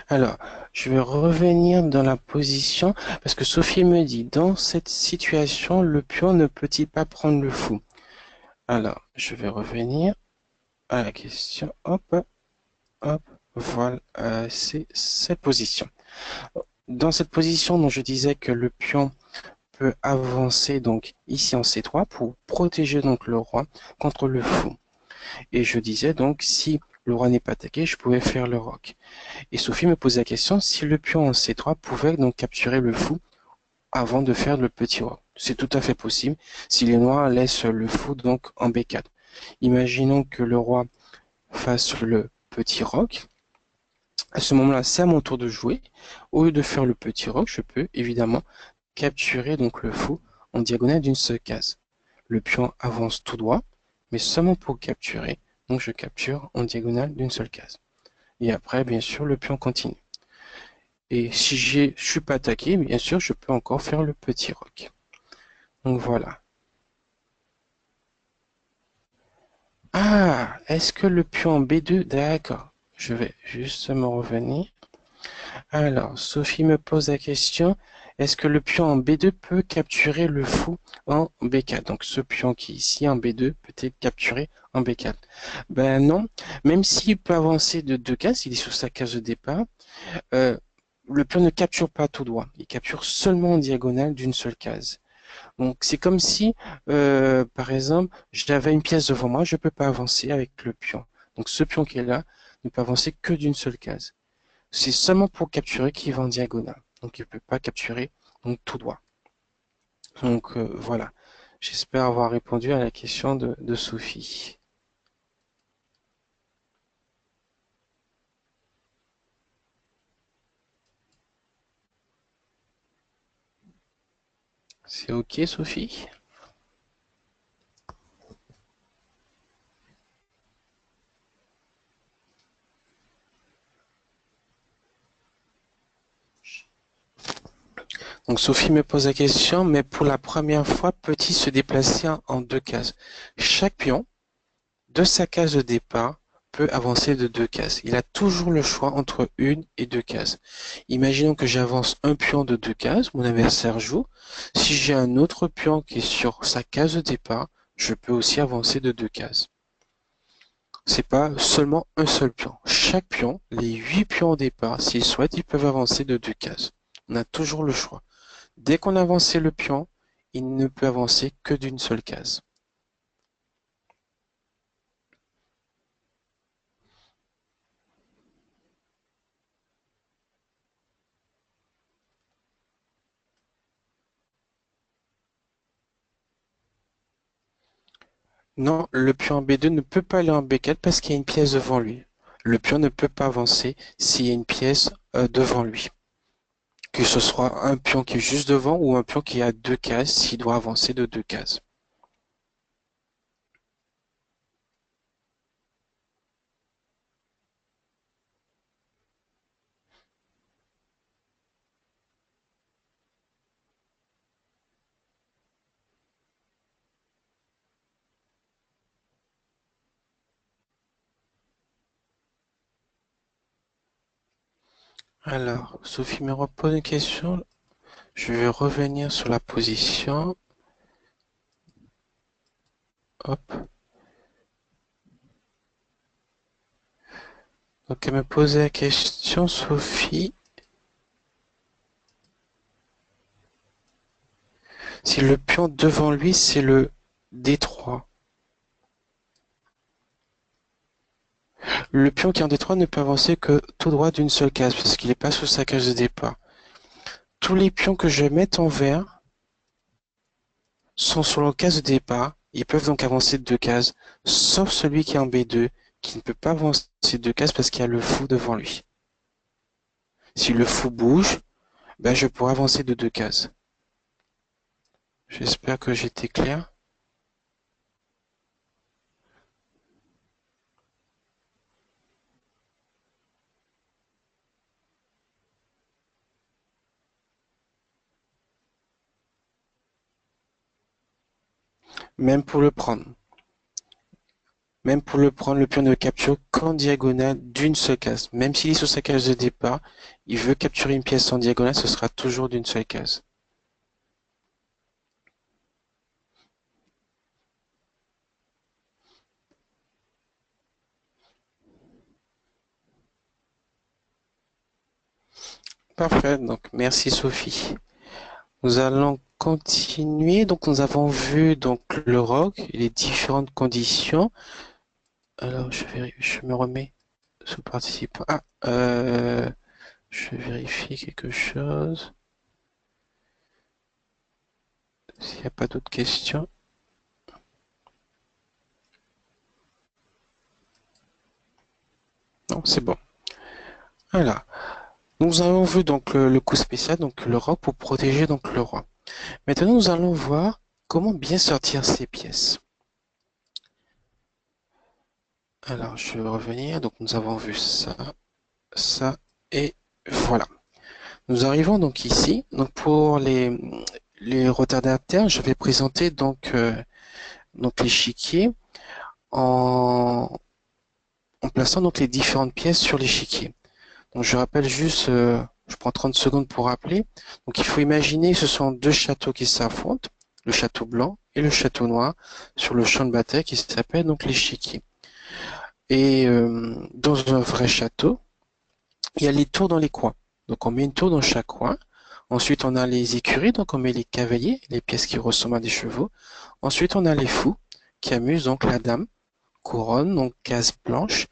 Alors, je vais revenir dans la position, parce que Sophie me dit, dans cette situation, le pion ne peut-il pas prendre le fou? Alors, je vais revenir à la question. Hop, hop, voilà, c'est cette position. Dans cette position dont je disais que le pion peut avancer donc ici en C3 pour protéger donc le roi contre le fou. Et je disais donc si le roi n'est pas attaqué, je pouvais faire le roc. Et Sophie me posait la question si le pion en C3 pouvait donc capturer le fou avant de faire le petit roc. C'est tout à fait possible si les noirs laissent le fou donc en B4. Imaginons que le roi fasse le petit roc. À ce moment-là, c'est à mon tour de jouer. Au lieu de faire le petit roc, je peux évidemment capturer donc le fou en diagonale d'une seule case. Le pion avance tout droit, mais seulement pour capturer. Donc je capture en diagonale d'une seule case. Et après, bien sûr, le pion continue. Et si je ne suis pas attaqué, bien sûr, je peux encore faire le petit roc. Donc voilà. Ah, est-ce que le pion en B2, d'accord. Je vais juste me revenir. Alors, Sophie me pose la question, est-ce que le pion en B2 peut capturer le fou en B4? Donc ce pion qui est ici en B2 peut être capturé en B4. Ben non, même s'il peut avancer de deux cases, il est sur sa case de départ, euh, le pion ne capture pas tout droit, il capture seulement en diagonale d'une seule case. Donc c'est comme si, par exemple, j'avais une pièce devant moi, je ne peux pas avancer avec le pion. Donc ce pion qui est là ne peut avancer que d'une seule case. C'est seulement pour capturer qu'il va en diagonale. Donc il ne peut pas capturer donc, tout droit. Donc voilà. J'espère avoir répondu à la question de Sophie. C'est OK, Sophie? Donc Sophie me pose la question, mais pour la première fois, peut-il se déplacer en deux cases? Chaque pion de sa case de départ peut avancer de deux cases. Il a toujours le choix entre une et deux cases. Imaginons que j'avance un pion de deux cases, mon adversaire joue. Si j'ai un autre pion qui est sur sa case de départ, je peux aussi avancer de deux cases. C'est pas seulement un seul pion. Chaque pion, les 8 pions au départ, s'ils souhaitent, ils peuvent avancer de deux cases. On a toujours le choix. Dès qu'on a avancé le pion, il ne peut avancer que d'une seule case. Non, le pion en B2 ne peut pas aller en B4 parce qu'il y a une pièce devant lui. Le pion ne peut pas avancer s'il y a une pièce devant lui. Que ce soit un pion qui est juste devant ou un pion qui a deux cases s'il doit avancer de deux cases. Alors, Sophie me repose une question. Je vais revenir sur la position. Hop. Donc, elle me posait la question, Sophie. Si le pion devant lui, c'est le D3. Le pion qui est en D3 ne peut avancer que tout droit d'une seule case parce qu'il n'est pas sous sa case de départ. Tous les pions que je mette en vert sont sur la case de départ. Ils peuvent donc avancer de deux cases, sauf celui qui est en B2, qui ne peut pas avancer de deux cases parce qu'il y a le fou devant lui. Si le fou bouge, ben je pourrai avancer de deux cases. J'espère que j'étais clair. Même pour le prendre. Même pour le prendre, le pion ne capture qu'en diagonale d'une seule case. Même s'il est sur sa case de départ, il veut capturer une pièce en diagonale, ce sera toujours d'une seule case. Parfait, donc merci Sophie. Nous allons continuer. Donc nous avons vu donc le rock et les différentes conditions. Alors je me remets sous participant. Ah, je vérifie quelque chose. S'il n'y a pas d'autres questions. Non, c'est bon. Voilà. Nous avons vu donc le coup spécial, donc le roc pour protéger donc le roi. Maintenant, nous allons voir comment bien sortir ces pièces. Alors, je vais revenir. Donc, nous avons vu ça, ça et voilà. Nous arrivons donc ici. Donc, pour les retardataires, je vais présenter donc l'échiquier en plaçant donc les différentes pièces sur l'échiquier. Donc, je rappelle juste, je prends 30 secondes pour rappeler. Donc, il faut imaginer que ce sont deux châteaux qui s'affrontent, le château blanc et le château noir, sur le champ de bataille qui s'appelle donc l'échiquier. Et dans un vrai château, il y a les tours dans les coins. Donc, on met une tour dans chaque coin. Ensuite, on a les écuries, donc on met les cavaliers, les pièces qui ressemblent à des chevaux. Ensuite, on a les fous qui amusent donc la dame, couronne, donc case blanche,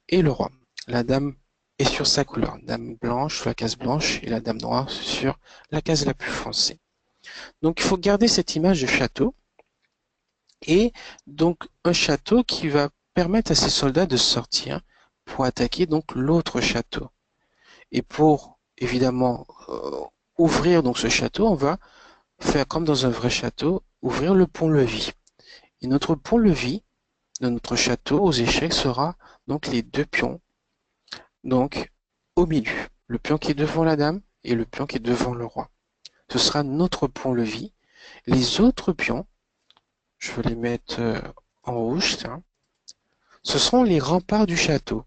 et le roi. La dame est sur sa couleur. Dame blanche sur la case blanche et la dame noire sur la case la plus foncée. Donc il faut garder cette image de château et donc un château qui va permettre à ces soldats de sortir pour attaquer donc l'autre château. Et pour évidemment ouvrir donc ce château, on va faire comme dans un vrai château, ouvrir le pont-levis. Et notre pont-levis de notre château aux échecs sera donc les deux pions donc au milieu, le pion qui est devant la dame et le pion qui est devant le roi. ce sera notre pont-levis. Les autres pions, je vais les mettre en rouge, tiens, ce sont les remparts du château.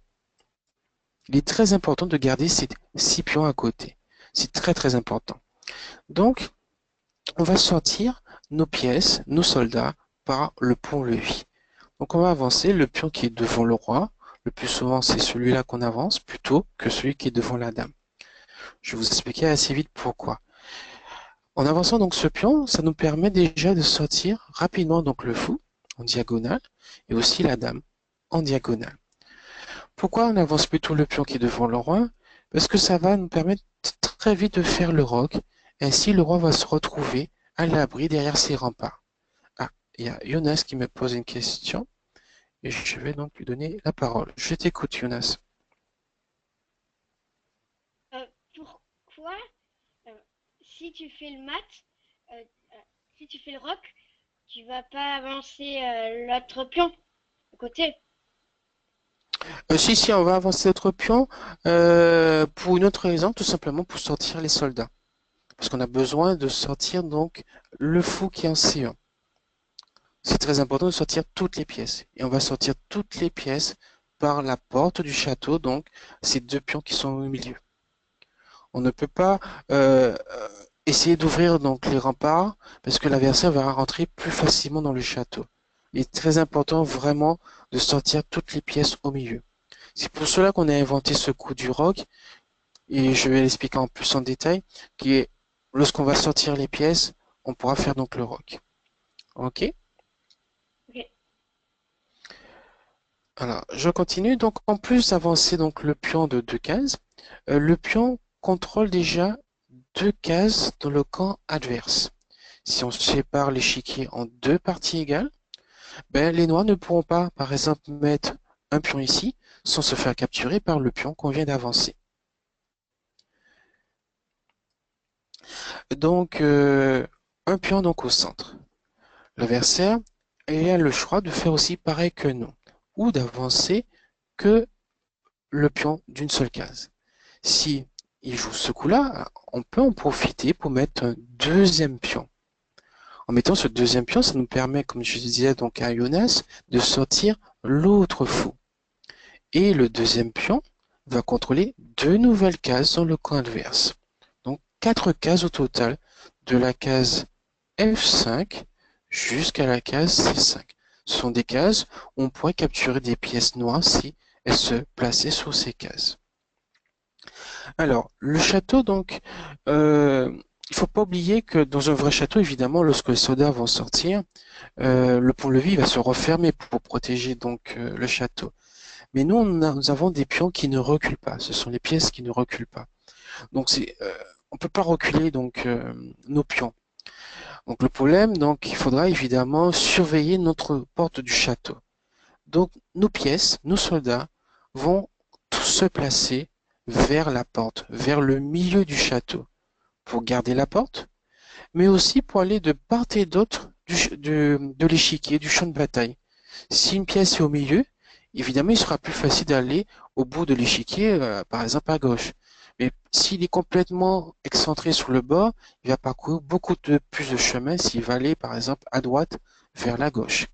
Il est très important de garder ces 6 pions à côté. C'est très très important. Donc, on va sortir nos pièces, nos soldats, par le pont-levis. Donc on va avancer le pion qui est devant le roi. Le plus souvent, c'est celui-là qu'on avance plutôt que celui qui est devant la dame. Je vais vous expliquer assez vite pourquoi. En avançant donc ce pion, ça nous permet déjà de sortir rapidement donc le fou en diagonale et aussi la dame en diagonale. Pourquoi on avance plutôt le pion qui est devant le roi? Parce que ça va nous permettre très vite de faire le roc. Ainsi, le roi va se retrouver à l'abri derrière ses remparts. Ah, il y a Jonas qui me pose une question et je vais donc lui donner la parole. Je t'écoute, Jonas. Pourquoi, euh, si tu fais le mat, euh, si tu fais le roc, tu vas pas avancer l'autre pion à côté? Si, on va avancer notre pion pour une autre raison, tout simplement pour sortir les soldats. Parce qu'on a besoin de sortir donc le fou qui est en C1. C'est très important de sortir toutes les pièces. Et on va sortir toutes les pièces par la porte du château, donc ces 2 pions qui sont au milieu. On ne peut pas essayer d'ouvrir donc les remparts parce que l'adversaire va rentrer plus facilement dans le château. Il est très important vraiment de sortir toutes les pièces au milieu. C'est pour cela qu'on a inventé ce coup du roc, et je vais l'expliquer en plus en détail, qui est lorsqu'on va sortir les pièces, on pourra faire donc le roc. Ok? Ok. Alors, je continue. Donc, en plus d'avancer donc le pion de 2 cases, le pion contrôle déjà 2 cases dans le camp adverse. Si on sépare l'échiquier en 2 parties égales, ben, les noirs ne pourront pas, par exemple, mettre un pion ici sans se faire capturer par le pion qu'on vient d'avancer. Donc, un pion donc au centre. L'adversaire a le choix de faire aussi pareil que nous, ou d'avancer que le pion d'une seule case. Si il joue ce coup-là, on peut en profiter pour mettre un deuxième pion. En mettant ce deuxième pion, ça nous permet, comme je disais donc à Jonas, de sortir l'autre fou. Et le deuxième pion va contrôler 2 nouvelles cases dans le camp adverse. Donc 4 cases au total, de la case F5 jusqu'à la case C5. Ce sont des cases où on pourrait capturer des pièces noires si elles se plaçaient sur ces cases. Alors, le château, donc, il ne faut pas oublier que dans un vrai château, évidemment, lorsque les soldats vont sortir, le pont-levis va se refermer pour protéger donc le château. Mais nous, nous avons des pions qui ne reculent pas. Ce sont les pièces qui ne reculent pas. Donc, on ne peut pas reculer donc nos pions. Donc, le problème, donc, il faudra évidemment surveiller notre porte du château. Donc, nos pièces, nos soldats, vont tous se placer vers la porte, vers le milieu du château, pour garder la porte, mais aussi pour aller de part et d'autre de l'échiquier, du champ de bataille. Si une pièce est au milieu, évidemment, il sera plus facile d'aller au bout de l'échiquier, par exemple à gauche. Mais s'il est complètement excentré sur le bord, il va parcourir beaucoup plus de chemin s'il va aller, par exemple, à droite vers la gauche.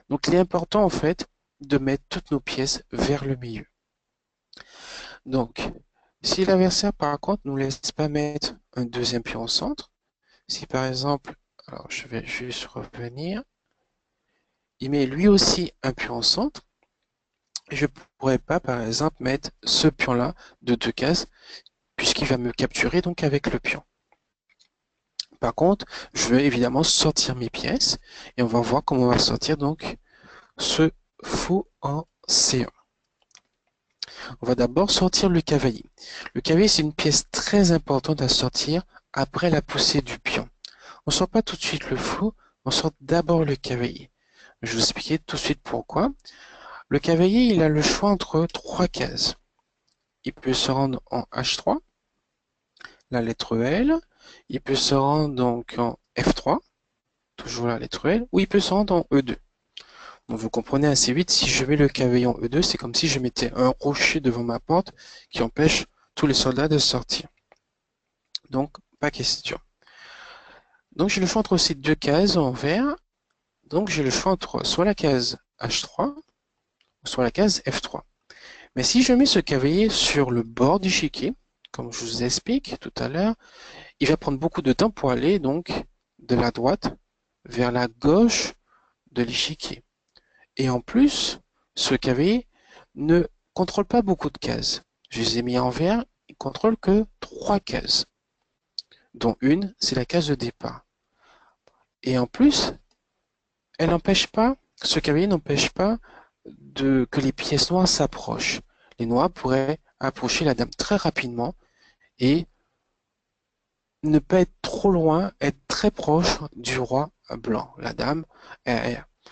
Donc, il est important, en fait, de mettre toutes nos pièces vers le milieu. Donc, si l'adversaire, par contre, ne nous laisse pas mettre un deuxième pion au centre, si par exemple, alors je vais juste revenir, il met lui aussi un pion au centre, je ne pourrais pas, par exemple, mettre ce pion-là de 2 cases, puisqu'il va me capturer donc avec le pion. Par contre, je vais évidemment sortir mes pièces, et on va voir comment on va sortir donc ce fou en C1. On va d'abord sortir le cavalier. Le cavalier, c'est une pièce très importante à sortir après la poussée du pion. On ne sort pas tout de suite le fou, on sort d'abord le cavalier. Je vais vous expliquer tout de suite pourquoi. Le cavalier, il a le choix entre 3 cases. Il peut se rendre en H3, la lettre L. Il peut se rendre donc en F3, toujours la lettre L, ou il peut se rendre en E2. Donc vous comprenez assez vite, si je mets le cavalier en E2, c'est comme si je mettais un rocher devant ma porte qui empêche tous les soldats de sortir. Donc, pas question. Donc j'ai le choix entre ces deux cases en vert. Donc j'ai le choix entre soit la case H3, soit la case F3. Mais si je mets ce cavalier sur le bord du chiquier, comme je vous explique tout à l'heure, il va prendre beaucoup de temps pour aller donc de la droite vers la gauche de l'échiquier. Et en plus, ce cavalier ne contrôle pas beaucoup de cases. Je les ai mis en vert, il ne contrôle que 3 cases, dont une, c'est la case de départ. Et en plus, elle n'empêche pas, ce cavalier n'empêche pas que les pièces noires s'approchent. Les noirs pourraient approcher la dame très rapidement et ne pas être trop loin, être très proche du roi blanc. La dame,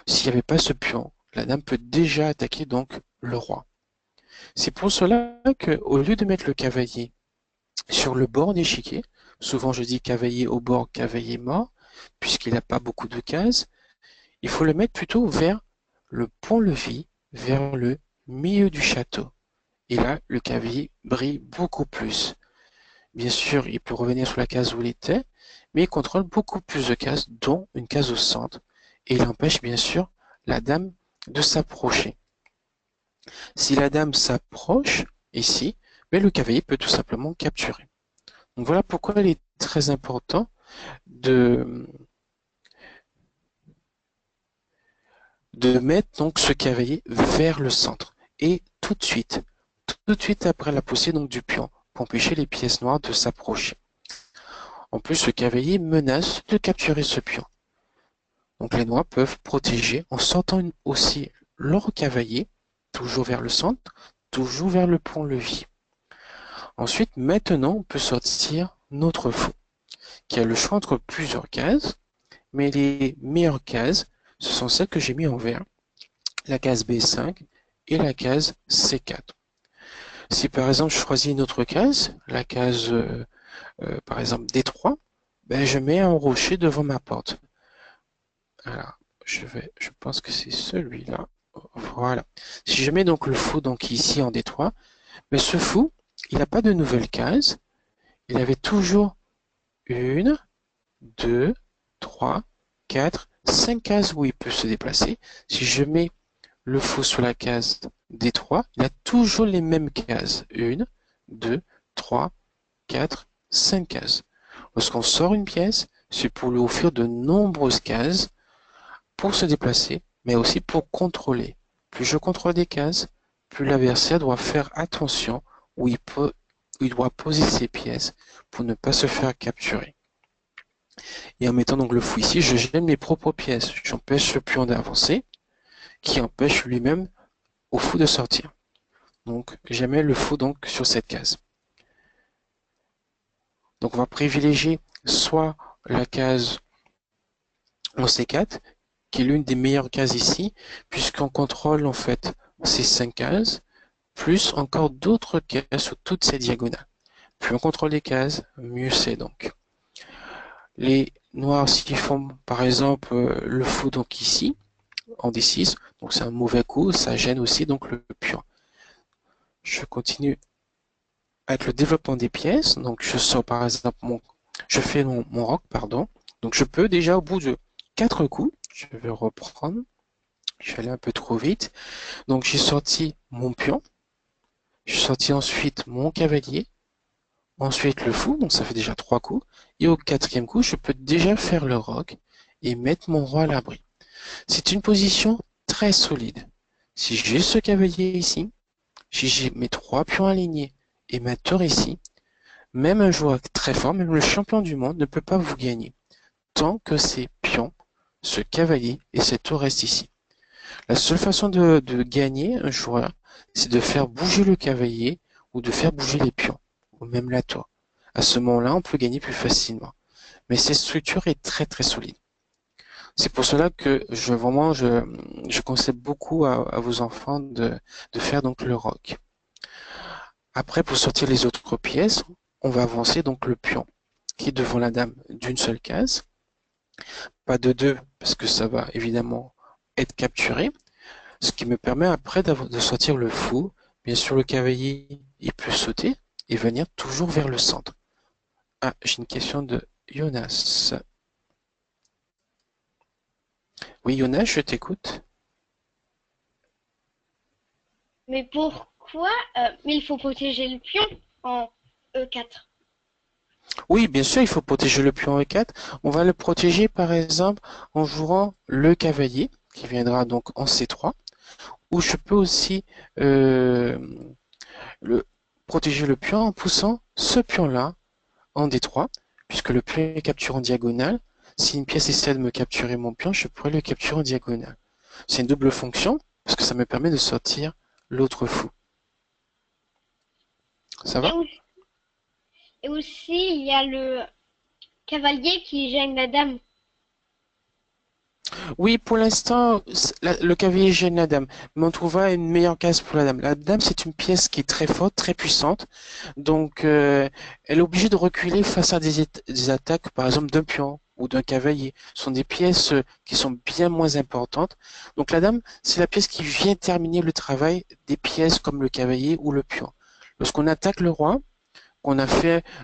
s'il n'y avait pas ce pion, la dame peut déjà attaquer donc le roi. C'est pour cela qu'au lieu de mettre le cavalier sur le bord d'échiquier, souvent je dis cavalier au bord, cavalier mort, puisqu'il n'a pas beaucoup de cases, il faut le mettre plutôt vers le pont-levis, vers le milieu du château. Et là, le cavalier brille beaucoup plus. Bien sûr, il peut revenir sur la case où il était, mais il contrôle beaucoup plus de cases, dont une case au centre. Et il empêche bien sûr la dame de s'approcher. Si la dame s'approche ici, mais le cavalier peut tout simplement capturer. Donc voilà pourquoi il est très important de mettre donc ce cavalier vers le centre. Et tout de suite après la poussée donc du pion, pour empêcher les pièces noires de s'approcher. En plus, le cavalier menace de capturer ce pion. Donc les noirs peuvent protéger en sortant aussi leur cavalier, toujours vers le centre, toujours vers le pont-levis. Ensuite, maintenant, on peut sortir notre fou, qui a le choix entre plusieurs cases, mais les meilleures cases, ce sont celles que j'ai mis en vert, la case B5 et la case C4. Si par exemple je choisis une autre case, la case par exemple D3, ben, je mets un rocher devant ma porte. Alors, je pense que c'est celui-là. Voilà. Si je mets donc le fou donc ici en D3, mais ce fou, il n'a pas de nouvelle case. Il avait toujours une, deux, trois, quatre, 5 cases où il peut se déplacer. Si je mets le fou sur la case D3, il a toujours les mêmes cases. 1, 2, 3, 4, 5 cases. Lorsqu'on sort une pièce, c'est pour lui offrir de nombreuses cases pour se déplacer, mais aussi pour contrôler. Plus je contrôle des cases, plus l'adversaire doit faire attention où il doit poser ses pièces pour ne pas se faire capturer. Et en mettant donc le fou ici, je gêne mes propres pièces. J'empêche le pion d'avancer, qui empêche lui-même au fou de sortir. Donc, je mets le fou donc sur cette case. Donc, on va privilégier soit la case en C4, qui est l'une des meilleures cases ici, puisqu'on contrôle en fait ces 5 cases, plus encore d'autres cases sur toutes ces diagonales. Plus on contrôle les cases, mieux c'est donc. Les noirs, s'ils font par exemple le fou donc ici, en D6, donc c'est un mauvais coup, ça gêne aussi donc le pion. Je continue avec le développement des pièces, donc je sors par exemple je fais mon roc, pardon, donc je peux déjà au bout de 4 coups, je vais reprendre, je vais aller un peu trop vite, donc j'ai sorti mon pion, j'ai sorti ensuite mon cavalier, ensuite le fou, donc ça fait déjà 3 coups, et au 4e coup, je peux déjà faire le roc et mettre mon roi à l'abri. C'est une position très solide. Si j'ai ce cavalier ici, si j'ai mes 3 pions alignés et ma tour ici, même un joueur très fort, même le champion du monde ne peut pas vous gagner, tant que ces pions, ce cavalier et cette tour restent ici. La seule façon de gagner un joueur, c'est de faire bouger le cavalier ou de faire bouger les pions, ou même la tour. À ce moment-là, on peut gagner plus facilement. Mais cette structure est très très solide. C'est pour cela que je conseille beaucoup à vos enfants de faire donc le roc. Après, pour sortir les autres pièces, on va avancer donc le pion qui est devant la dame d'une seule case. Pas de deux, parce que ça va évidemment être capturé. Ce qui me permet après de sortir le fou. Bien sûr, le cavalier, il peut sauter et venir toujours vers le centre. Ah, j'ai une question de Jonas. Oui, Yona, je t'écoute. Mais pourquoi mais il faut protéger le pion en E4. Oui, bien sûr, il faut protéger le pion E4. On va le protéger, par exemple, en jouant le cavalier, qui viendra donc en C3, ou je peux aussi euh, le, protéger le pion en poussant ce pion-là en D3, puisque le pion est capturé en diagonale. Si une pièce essaie de me capturer mon pion, je pourrais le capturer en diagonale. C'est une double fonction, parce que ça me permet de sortir l'autre fou. Ça Et, va? et aussi, il y a le cavalier qui gêne la dame. Oui, pour l'instant, le cavalier gêne la dame, mais on trouvera une meilleure case pour la dame. La dame, c'est une pièce qui est très forte, très puissante, donc elle est obligée de reculer face à des attaques, par exemple d'un pion ou d'un cavalier. Ce sont des pièces qui sont bien moins importantes. Donc la dame, c'est la pièce qui vient terminer le travail des pièces comme le cavalier ou le pion. Lorsqu'on attaque le roi, qu'on a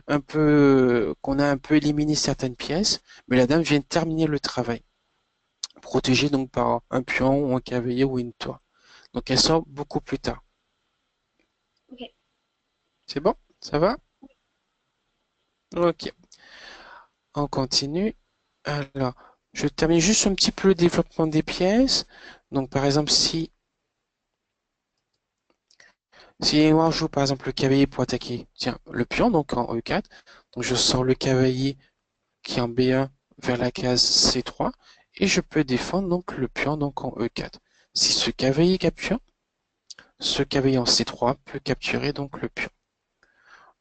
un peu éliminé certaines pièces, mais la dame vient terminer le travail protégée donc par un pion ou un cavalier ou une tour. Donc elle sort beaucoup plus tard. Ok. C'est bon? Ça va? Ok. On continue. Alors, je termine juste un petit peu le développement des pièces. Donc par exemple, si les noirs jouent par exemple le cavalier pour attaquer, tiens, le pion, donc en E4, donc je sors le cavalier qui est en B1 vers la case C3 et je peux défendre donc le pion donc en E4. Si ce cavalier capture, ce cavalier en C3 peut capturer donc le pion.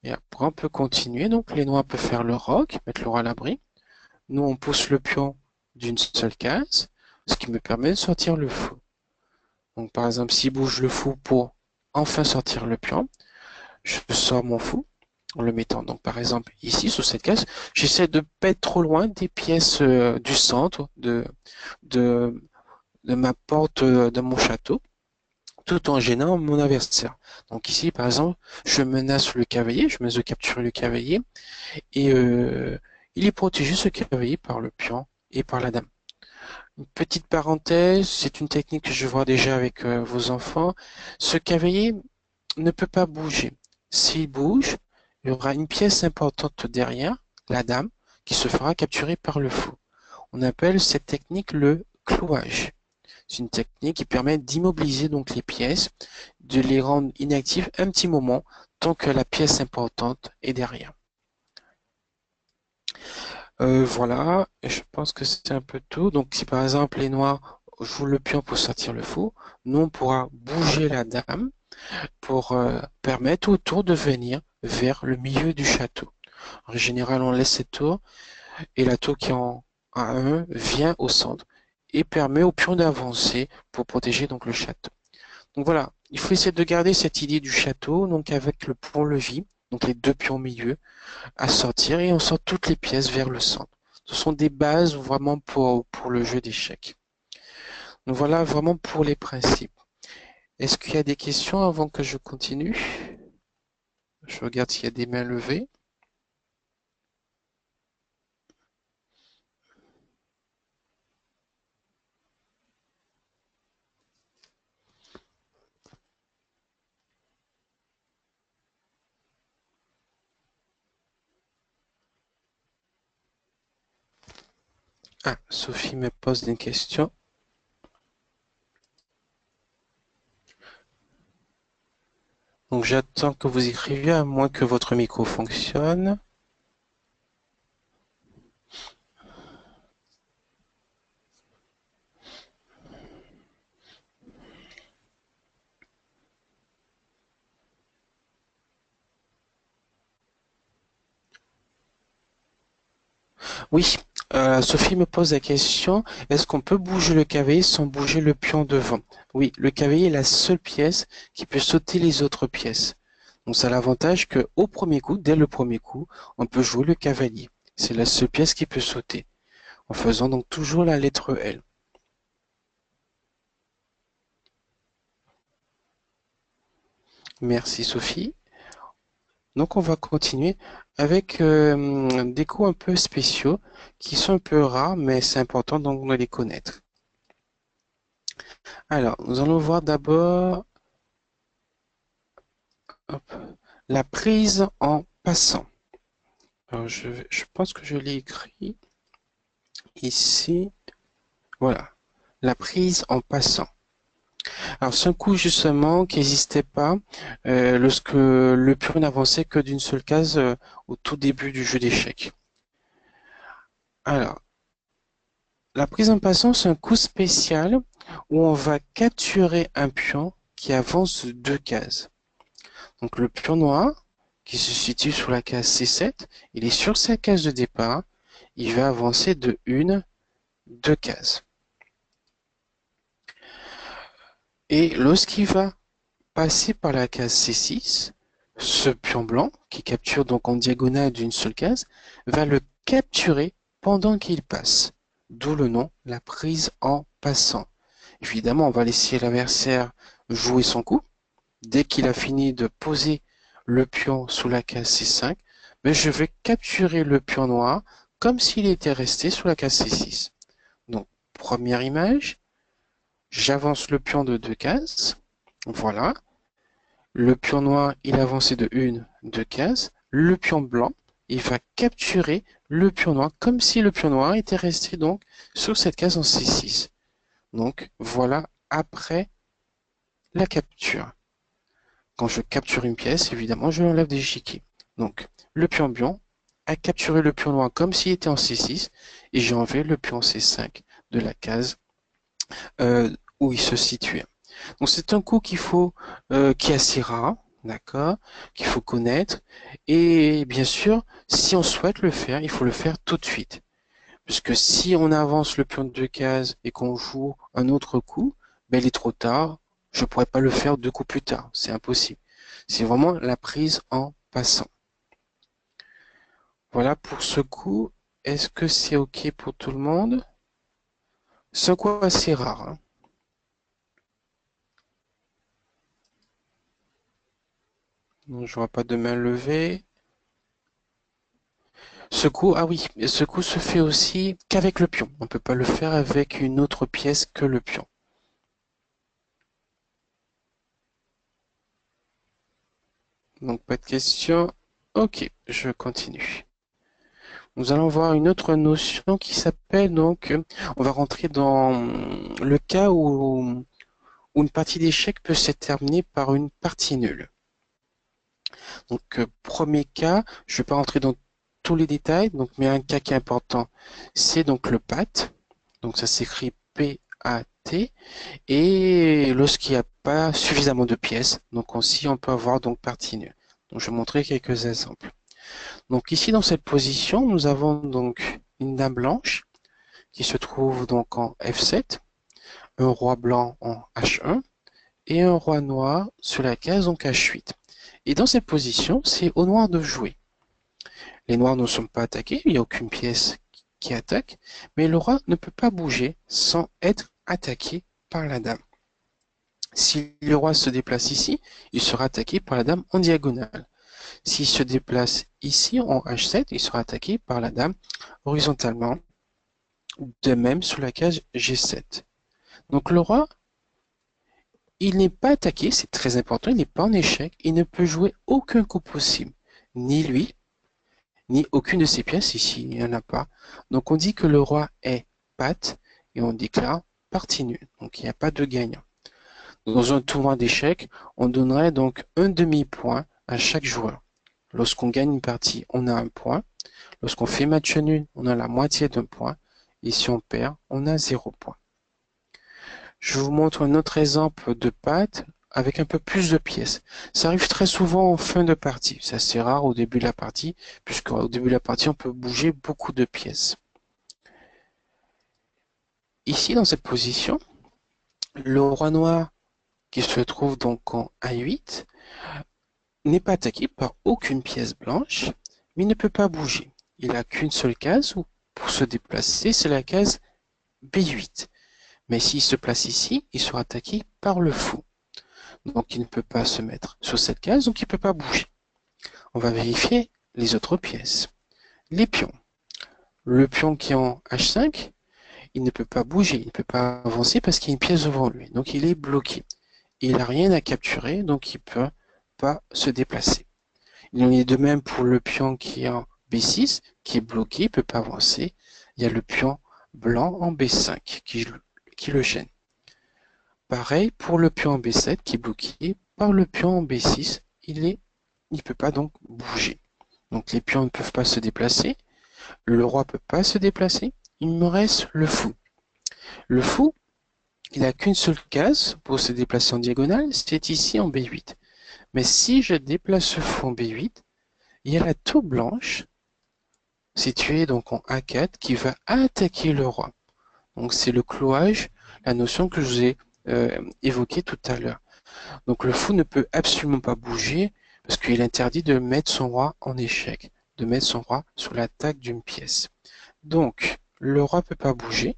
Et après, on peut continuer. Donc, les noirs peuvent faire le roc, mettre le roi à l'abri. Nous, on pousse le pion d'une seule case, ce qui me permet de sortir le fou. Donc, par exemple, s'il bouge le fou pour enfin sortir le pion, je sors mon fou en le mettant, donc, par exemple, ici, sur cette case. J'essaie de ne pas être trop loin des pièces du centre de, de ma porte de mon château, tout en gênant mon adversaire. Donc ici, par exemple, je menace le cavalier, je menace de capturer le cavalier, et il est protégé, ce cavalier, par le pion et par la dame. Une petite parenthèse, c'est une technique que je vois déjà avec vos enfants. Ce cavalier ne peut pas bouger. S'il bouge, il y aura une pièce importante derrière, la dame, qui se fera capturer par le fou. On appelle cette technique le clouage. C'est une technique qui permet d'immobiliser donc les pièces, de les rendre inactives un petit moment, tant que la pièce importante est derrière. Voilà, et je pense que c'est un peu tout. Donc si par exemple les noirs jouent le pion pour sortir le fou, nous on pourra bouger la dame pour permettre au tour de venir vers le milieu du château. En général, on laisse cette tour et la tour qui est en A1 vient au centre et permet au pion d'avancer pour protéger donc le château. Donc voilà, il faut essayer de garder cette idée du château, donc avec le pont-levis, donc les deux pions au milieu, à sortir et on sort toutes les pièces vers le centre. Ce sont des bases vraiment pour le jeu d'échecs. Donc voilà vraiment pour les principes. Est-ce qu'il y a des questions avant que je continue? Je regarde s'il y a des mains levées. Ah, Sophie me pose une question. Donc j'attends que vous écriviez à moins que votre micro fonctionne. Oui, Sophie me pose la question, est-ce qu'on peut bouger le cavalier sans bouger le pion devant? Oui, le cavalier est la seule pièce qui peut sauter les autres pièces. Donc ça a l'avantage qu'au premier coup, dès le premier coup, on peut jouer le cavalier. C'est la seule pièce qui peut sauter, en faisant donc toujours la lettre L. Merci Sophie. Donc on va continuer avec des coups un peu spéciaux qui sont un peu rares, mais c'est important donc de les connaître. Alors, nous allons voir d'abord la prise en passant. Alors, je pense que je l'ai écrit ici. Voilà, la prise en passant. Alors, c'est un coup justement qui n'existait pas lorsque le pion n'avançait que d'une seule case au tout début du jeu d'échecs. Alors, la prise en passant, c'est un coup spécial où on va capturer un pion qui avance de 2 cases. Donc le pion noir, qui se situe sur la case C7, il est sur sa case de départ, il va avancer de 2 cases. Et lorsqu'il va passer par la case C6, ce pion blanc, qui capture donc en diagonale d'une seule case, va le capturer pendant qu'il passe. D'où le nom, la prise en passant. Évidemment, on va laisser l'adversaire jouer son coup. Dès qu'il a fini de poser le pion sous la case C5, mais je vais capturer le pion noir comme s'il était resté sous la case C6. Donc, première image, j'avance le pion de 2 cases. Voilà. Le pion noir, il a avancé de 2 cases. Le pion blanc, il va capturer le pion noir comme si le pion noir était resté donc sur cette case en C6. Donc, voilà après la capture. Quand je capture une pièce, évidemment, je l'enlève des échiquiers. Donc, le pion blanc a capturé le pion noir comme s'il était en C6 et j'ai enlevé le pion C5 de la case où il se situait. Donc, c'est un coup qui est assez rare, d'accord, qu'il faut connaître. Et bien sûr, si on souhaite le faire, il faut le faire tout de suite. Puisque si on avance le pion de 2 cases et qu'on joue un autre coup, ben, il est trop tard. Je ne pourrais pas le faire 2 coups plus tard. C'est impossible. C'est vraiment la prise en passant. Voilà pour ce coup. Est-ce que c'est OK pour tout le monde? C'est un coup assez rare. Hein. Donc, je vois pas de main levée. Ce coup, ah oui, ce coup se fait aussi qu'avec le pion. On ne peut pas le faire avec une autre pièce que le pion. Donc, pas de questions. OK, je continue. Nous allons voir une autre notion qui s'appelle donc, on va rentrer dans le cas où une partie d'échecs peut se terminer par une partie nulle. Donc, premier cas, je ne vais pas rentrer dans tous les détails, donc, mais un cas qui est important, c'est donc le PAT. Donc, ça s'écrit P-A-T. Et lorsqu'il n'y a pas suffisamment de pièces, donc aussi on peut avoir donc partie nulle. Donc, je vais montrer quelques exemples. Donc ici, dans cette position, nous avons donc une dame blanche qui se trouve donc en F7, un roi blanc en H1 et un roi noir sur la case donc H8. Et dans cette position, c'est au noir de jouer. Les noirs ne sont pas attaqués, il n'y a aucune pièce qui attaque, mais le roi ne peut pas bouger sans être attaqué par la dame. Si le roi se déplace ici, il sera attaqué par la dame en diagonale. S'il se déplace ici en H7, il sera attaqué par la dame horizontalement. De même sur la case G7. Donc le roi, il n'est pas attaqué, c'est très important, il n'est pas en échec, il ne peut jouer aucun coup possible. Ni lui, ni aucune de ses pièces, ici il n'y en a pas. Donc on dit que le roi est patte et on déclare partie nulle. Donc il n'y a pas de gagnant. Dans un tournoi d'échecs, on donnerait donc un demi-point à chaque joueur. Lorsqu'on gagne une partie, on a un point. Lorsqu'on fait match nul, on a la moitié d'un point. Et si on perd, on a 0 point. Je vous montre un autre exemple de patte avec un peu plus de pièces. Ça arrive très souvent en fin de partie. C'est assez rare au début de la partie, puisqu'au début de la partie, on peut bouger beaucoup de pièces. Ici, dans cette position, le roi noir qui se trouve donc en A8 n'est pas attaqué par aucune pièce blanche, mais il ne peut pas bouger. Il n'a qu'une seule case pour se déplacer, c'est la case B8. Mais s'il se place ici, il sera attaqué par le fou. Donc il ne peut pas se mettre sur cette case, donc il ne peut pas bouger. On va vérifier les autres pièces. Les pions. Le pion qui est en H5, il ne peut pas bouger, il ne peut pas avancer parce qu'il y a une pièce devant lui. Donc il est bloqué. Il n'a rien à capturer, donc il ne peut pas se déplacer. Il en est de même pour le pion qui est en B6, qui est bloqué, il ne peut pas avancer. Il y a le pion blanc en B5 qui le gêne. Pareil pour le pion en B7 qui est bloqué par le pion en B6, il ne peut pas donc bouger. Donc les pions ne peuvent pas se déplacer, le roi ne peut pas se déplacer, il me reste le fou. Le fou, il n'a qu'une seule case pour se déplacer en diagonale, c'est ici en B8. Mais si je déplace ce fou en B8, il y a la tour blanche située donc en A4 qui va attaquer le roi. Donc c'est le clouage, la notion que je vous ai évoquée tout à l'heure. Donc le fou ne peut absolument pas bouger parce qu'il est interdit de mettre son roi en échec, de mettre son roi sur l'attaque d'une pièce. Donc le roi ne peut pas bouger,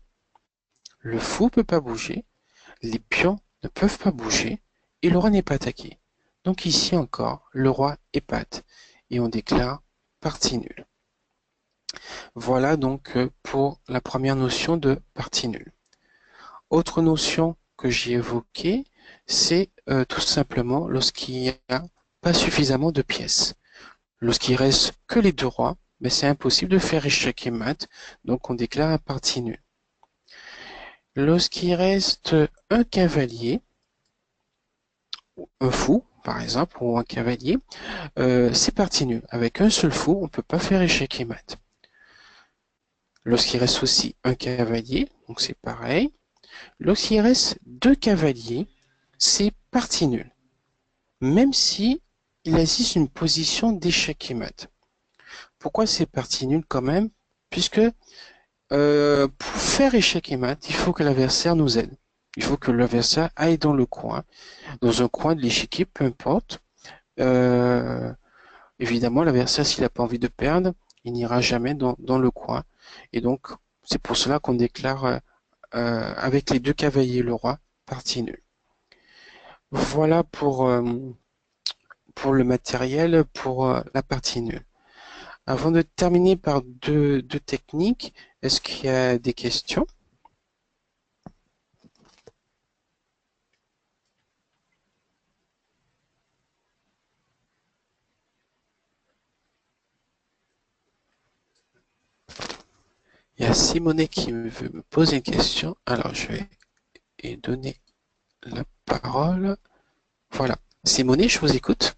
le fou ne peut pas bouger, les pions ne peuvent pas bouger et le roi n'est pas attaqué. Donc ici encore, le roi épate et on déclare partie nulle. Voilà donc pour la première notion de partie nulle. Autre notion que j'ai évoquée, c'est tout simplement lorsqu'il n'y a pas suffisamment de pièces. Lorsqu'il reste que les deux rois, mais c'est impossible de faire échec et mat, donc on déclare partie nulle. Lorsqu'il reste un cavalier, un fou par exemple, ou un cavalier, c'est partie nulle. Avec un seul fou, on ne peut pas faire échec et mat. Lorsqu'il reste aussi un cavalier, donc c'est pareil. Lorsqu'il reste deux cavaliers, c'est partie nulle. Même si il existe une position d'échec et mat. Pourquoi c'est partie nulle quand même? Puisque pour faire échec et mat, il faut que l'adversaire nous aide. Il faut que l'adversaire aille dans le coin, dans un coin de l'échiquier, peu importe. Évidemment, l'adversaire, s'il n'a pas envie de perdre, il n'ira jamais dans le coin. Et donc, c'est pour cela qu'on déclare avec les deux cavaliers le roi, partie nulle. Voilà pour le matériel, pour la partie nulle. Avant de terminer par deux techniques, est-ce qu'il y a des questions? Il y a Simonet qui veut me poser une question. Alors, je vais lui donner la parole. Voilà. Simonet, je vous écoute.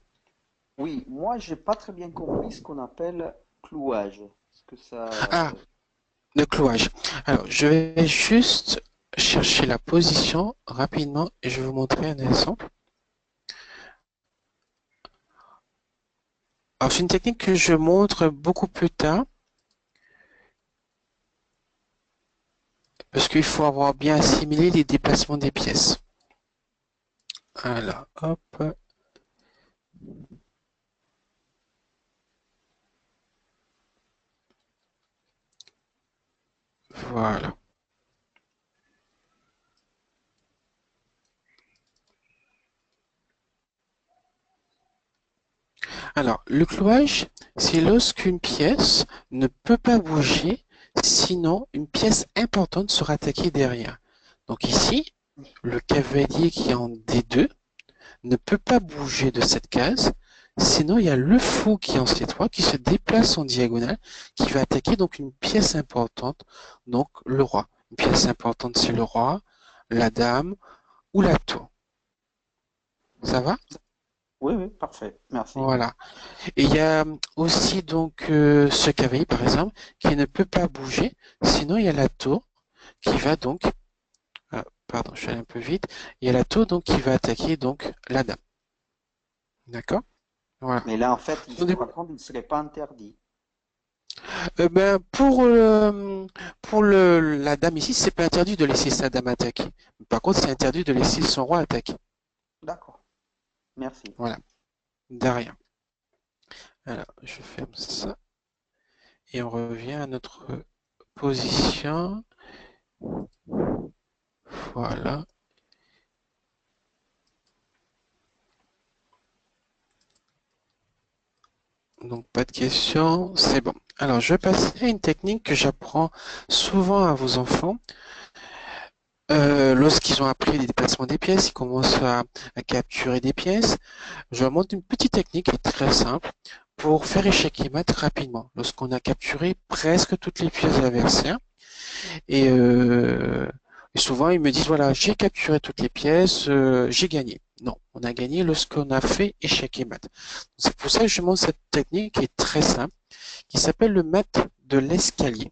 Oui, moi, j'ai pas très bien compris ce qu'on appelle clouage. Est-ce que ça... Ah, le clouage. Alors, je vais juste chercher la position rapidement et je vais vous montrer un exemple. Alors, c'est une technique que je montre beaucoup plus tard parce qu'il faut avoir bien assimilé les déplacements des pièces. Alors, hop. Voilà. Alors, le clouage, c'est lorsqu'une pièce ne peut pas bouger, sinon une pièce importante sera attaquée derrière. Donc ici, le cavalier qui est en D2 ne peut pas bouger de cette case, sinon il y a le fou qui est en C3 qui se déplace en diagonale, qui va attaquer donc une pièce importante, donc le roi. Une pièce importante, c'est le roi, la dame ou la tour. Ça va? Oui, oui, parfait. Merci. Voilà. Et il y a aussi donc ce cavalier par exemple qui ne peut pas bouger, sinon il y a la tour qui va donc, pardon, je suis allé un peu vite, il y a la tour donc qui va attaquer donc la dame. D'accord? Voilà. Mais là, en fait, par contre, il ne serait pas interdit. Ben, pour la dame ici, c'est pas interdit de laisser sa dame attaquer. Par contre, c'est interdit de laisser son roi attaquer. D'accord. Merci. Voilà. De rien. Alors, je ferme ça et on revient à notre position. Voilà. Donc, pas de questions, c'est bon. Alors, je vais passer à une technique que j'apprends souvent à vos enfants. Lorsqu'ils ont appris les déplacements des pièces, ils commencent à capturer des pièces. Je leur montre une petite technique qui est très simple pour faire échec et mat rapidement. Lorsqu'on a capturé presque toutes les pièces de l'adversaire, et, et souvent ils me disent voilà, j'ai capturé toutes les pièces, j'ai gagné. Non, on a gagné lorsqu'on a fait échec et mat. C'est pour ça que je montre cette technique qui est très simple, qui s'appelle le mat de l'escalier.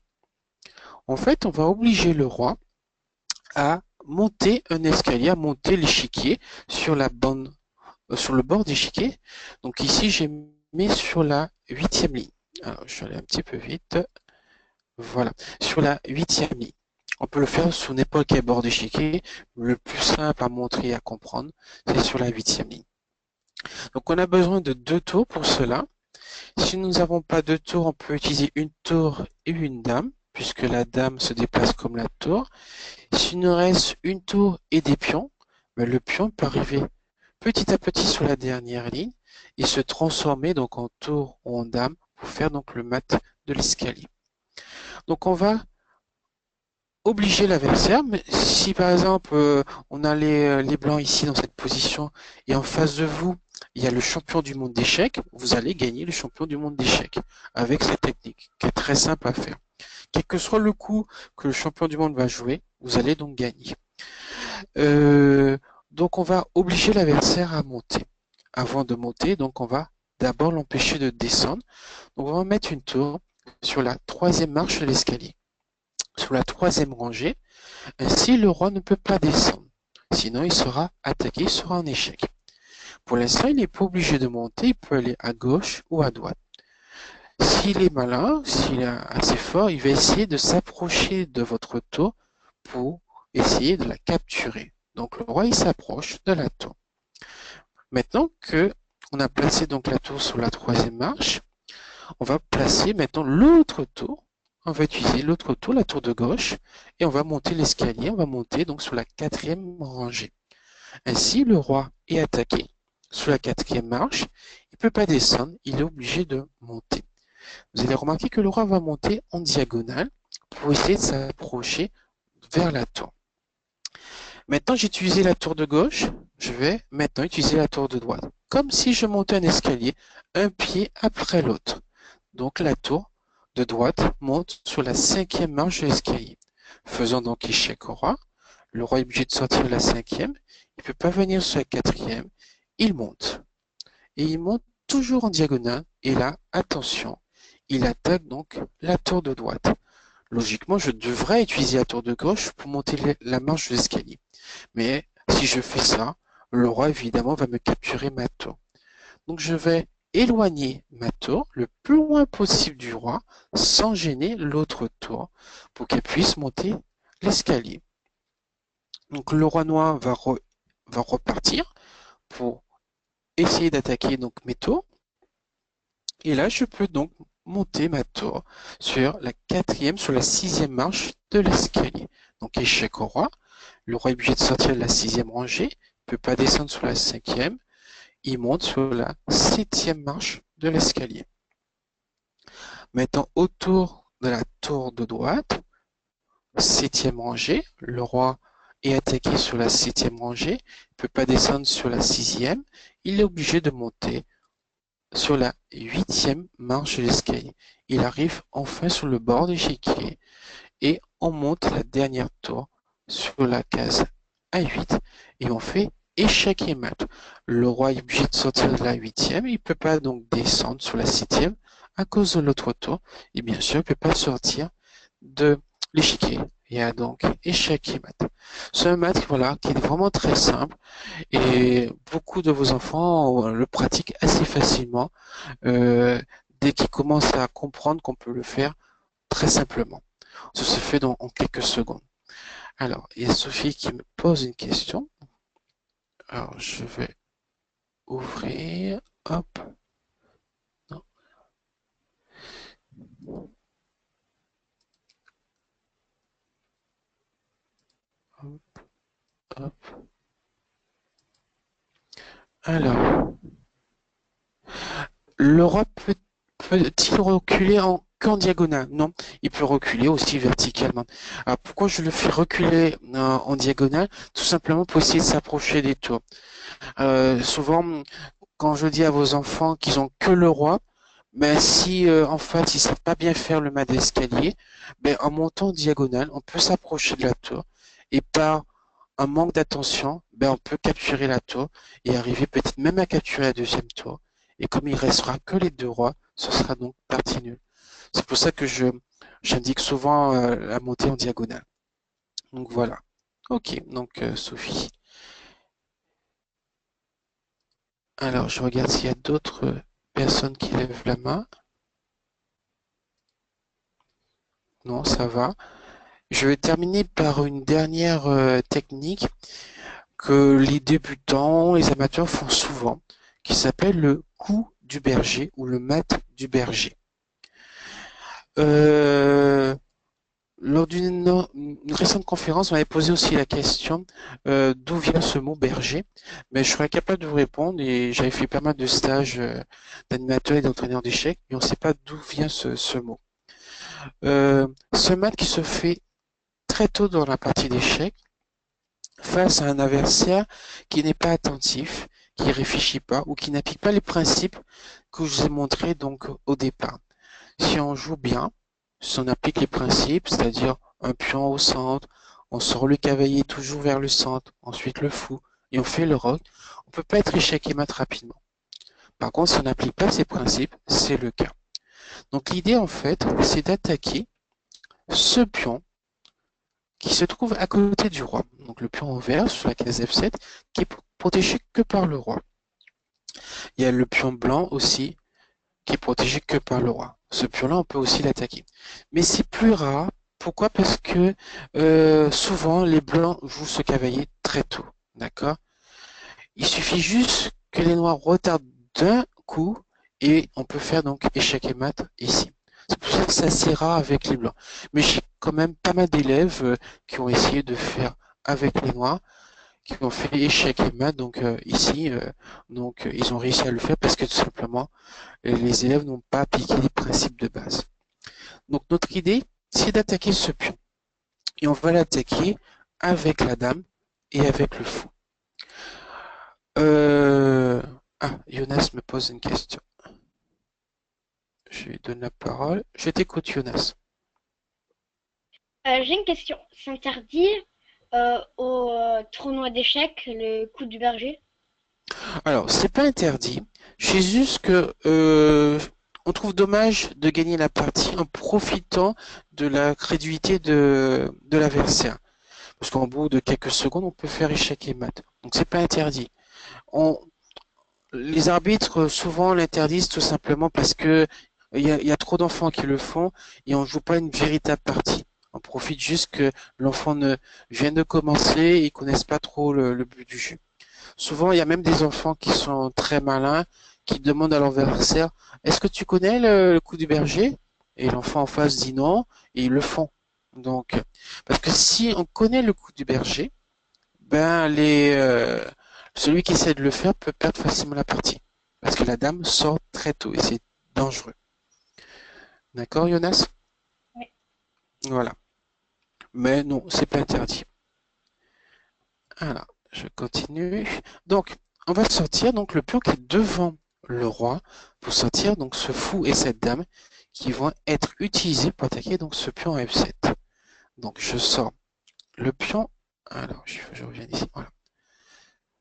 En fait, on va obliger le roi à monter un escalier, à monter l'échiquier sur la bande, sur le bord d'échiquier. Donc ici, j'ai mis sur la 8e ligne. Alors, je vais aller un petit peu vite. Voilà, sur la 8e ligne. On peut le faire sur n'importe quel bord d'échiquier. Le plus simple à montrer et à comprendre, c'est sur la 8e ligne. Donc, on a besoin de 2 tours pour cela. Si nous n'avons pas de tour, on peut utiliser une tour et une dame, puisque la dame se déplace comme la tour. S'il nous reste une tour et des pions, ben, le pion peut arriver petit à petit sur la dernière ligne et se transformer donc en tour ou en dame pour faire donc le mat de l'escalier. Donc on va obliger l'adversaire, mais si par exemple on a les blancs ici dans cette position et en face de vous il y a le champion du monde d'échecs, vous allez gagner le champion du monde d'échecs avec cette technique qui est très simple à faire. Quel que soit le coup que le champion du monde va jouer, vous allez donc gagner. Donc on va obliger l'adversaire à monter. Avant de monter, donc on va d'abord l'empêcher de descendre. Donc on va mettre une tour sur la 3e marche de l'escalier, sur la 3e rangée. Ainsi le roi ne peut pas descendre. Sinon il sera attaqué, il sera en échec. Pour l'instant, il n'est pas obligé de monter, il peut aller à gauche ou à droite. S'il est malin, s'il est assez fort, il va essayer de s'approcher de votre tour pour essayer de la capturer. Donc le roi il s'approche de la tour. Maintenant que on a placé donc la tour sur la 3e marche, on va placer maintenant l'autre tour. On va utiliser l'autre tour, la tour de gauche, et on va monter l'escalier. On va monter donc sur la 4e rangée. Ainsi, le roi est attaqué sur la 4e marche. Il ne peut pas descendre, il est obligé de monter. Vous allez remarquer que le roi va monter en diagonale pour essayer de s'approcher vers la tour. Maintenant, j'ai utilisé la tour de gauche. Je vais maintenant utiliser la tour de droite. Comme si je montais un escalier, un pied après l'autre. Donc la tour de droite monte sur la 5e marche de l'escalier. Faisant donc échec au roi. Le roi est obligé de sortir la 5e. Il ne peut pas venir sur la 4e. Il monte. Et il monte toujours en diagonale. Et là, attention, il attaque donc la tour de droite. Logiquement, je devrais utiliser la tour de gauche pour monter la marche de l'escalier. Mais si je fais ça, le roi évidemment va me capturer ma tour. Donc je vais éloigner ma tour le plus loin possible du roi sans gêner l'autre tour pour qu'elle puisse monter l'escalier. Donc le roi noir va repartir pour essayer d'attaquer donc mes tours. Et là, je peux donc monter ma tour sur la 4e, sur la 6e marche de l'escalier. Donc échec au roi. Le roi est obligé de sortir de la 6e rangée. Il ne peut pas descendre sur la 5e. Il monte sur la 7e marche de l'escalier. Maintenant, autour de la tour de droite, 7e rangée, le roi est attaqué sur la 7e rangée. Il ne peut pas descendre sur la 6e. Il est obligé de monter sur la 8e marche de l'escalier. Il arrive enfin sur le bord de l'échiquier et on monte la dernière tour sur la case A8 et on fait échec et mat. Le roi est obligé de sortir de la 8e, il ne peut pas donc descendre sur la 7e à cause de l'autre tour et bien sûr il ne peut pas sortir de l'échiquier. Il y a donc échec et mat. C'est un mat voilà, qui est vraiment très simple et beaucoup de vos enfants le pratiquent assez facilement dès qu'ils commencent à comprendre qu'on peut le faire très simplement. Ça se fait en quelques secondes. Alors, il y a Sophie qui me pose une question. Alors, je vais ouvrir. Hop. Non. Hop, hop. Alors, le roi peut peut-il reculer qu'en diagonale? Non, il peut reculer aussi verticalement. Alors pourquoi je le fais reculer en diagonale? Tout simplement pour essayer de s'approcher des tours. Souvent, quand je dis à vos enfants qu'ils ont que le roi, ben si en fait ils savent pas bien faire le mat d'escalier, ben en montant en diagonale, on peut s'approcher de la tour et par un manque d'attention, ben on peut capturer la tour et arriver peut-être même à capturer la deuxième tour. Et comme il restera que les deux rois, ce sera donc partie nulle. C'est pour ça que j'indique souvent la montée en diagonale. Donc voilà. Ok, donc Sophie. Alors je regarde s'il y a d'autres personnes qui lèvent la main. Non, ça va. Je vais terminer par une dernière technique que les débutants, les amateurs font souvent, qui s'appelle le coup du berger ou le mat du berger. Lors d'une récente conférence, on m'avait posé aussi la question d'où vient ce mot berger, mais je serais capable de vous répondre et j'avais fait pas mal de stages d'animateurs et d'entraîneurs d'échecs, mais on ne sait pas d'où vient ce mot. Ce mat qui se fait très tôt dans la partie d'échecs, face à un adversaire qui n'est pas attentif, qui ne réfléchit pas ou qui n'applique pas les principes que je vous ai montrés donc au départ. Si on joue bien, si on applique les principes, c'est-à-dire un pion au centre, on sort le cavalier toujours vers le centre, ensuite le fou, et on fait le roc, on ne peut pas être échec et mat rapidement. Par contre, si on n'applique pas ces principes, c'est le cas. Donc l'idée en fait, c'est d'attaquer ce pion qui se trouve à côté du roi. Donc le pion en vert sur la case F7 qui est protégé que par le roi. Il y a le pion blanc aussi qui est protégé que par le roi. Ce pion-là, on peut aussi l'attaquer. Mais c'est plus rare. Pourquoi? Parce que souvent les blancs jouent ce cavalier très tôt. D'accord? Il suffit juste que les noirs retardent d'un coup et on peut faire donc échec et mat ici. C'est pour ça que c'est assez rare avec les blancs. Mais j'ai quand même pas mal d'élèves qui ont essayé de faire avec les noirs, qui ont fait échec et mat. Donc ici, ils ont réussi à le faire parce que tout simplement, les élèves n'ont pas appliqué les principes de base. Donc notre idée, c'est d'attaquer ce pion. Et on va l'attaquer avec la dame et avec le fou. Jonas me pose une question. Je lui donne la parole. Je t'écoute, Jonas. J'ai une question. C'est interdit au tournoi d'échecs le coup du berger? Alors, c'est pas interdit. C'est juste que on trouve dommage de gagner la partie en profitant de la crédulité de l'adversaire. Parce qu'en bout de quelques secondes, on peut faire échec et mat. Donc c'est pas interdit. Les arbitres souvent l'interdisent tout simplement parce que il y a trop d'enfants qui le font et on joue pas une véritable partie. On profite juste que l'enfant ne vienne de commencer et ils connaissent pas trop le but du jeu. Souvent, il y a même des enfants qui sont très malins, qui demandent à l'adversaire, est-ce que tu connais le coup du berger? Et l'enfant en face dit non, et ils le font. Donc, parce que si on connaît le coup du berger, ben celui qui essaie de le faire peut perdre facilement la partie. Parce que la dame sort très tôt et c'est dangereux. D'accord, Jonas? Oui. Voilà. Mais non, c'est pas interdit. Alors, je continue. Donc, on va sortir donc le pion qui est devant le roi pour sortir donc ce fou et cette dame qui vont être utilisés pour attaquer donc ce pion à F7. Donc, je sors le pion. Alors, je reviens ici. Voilà.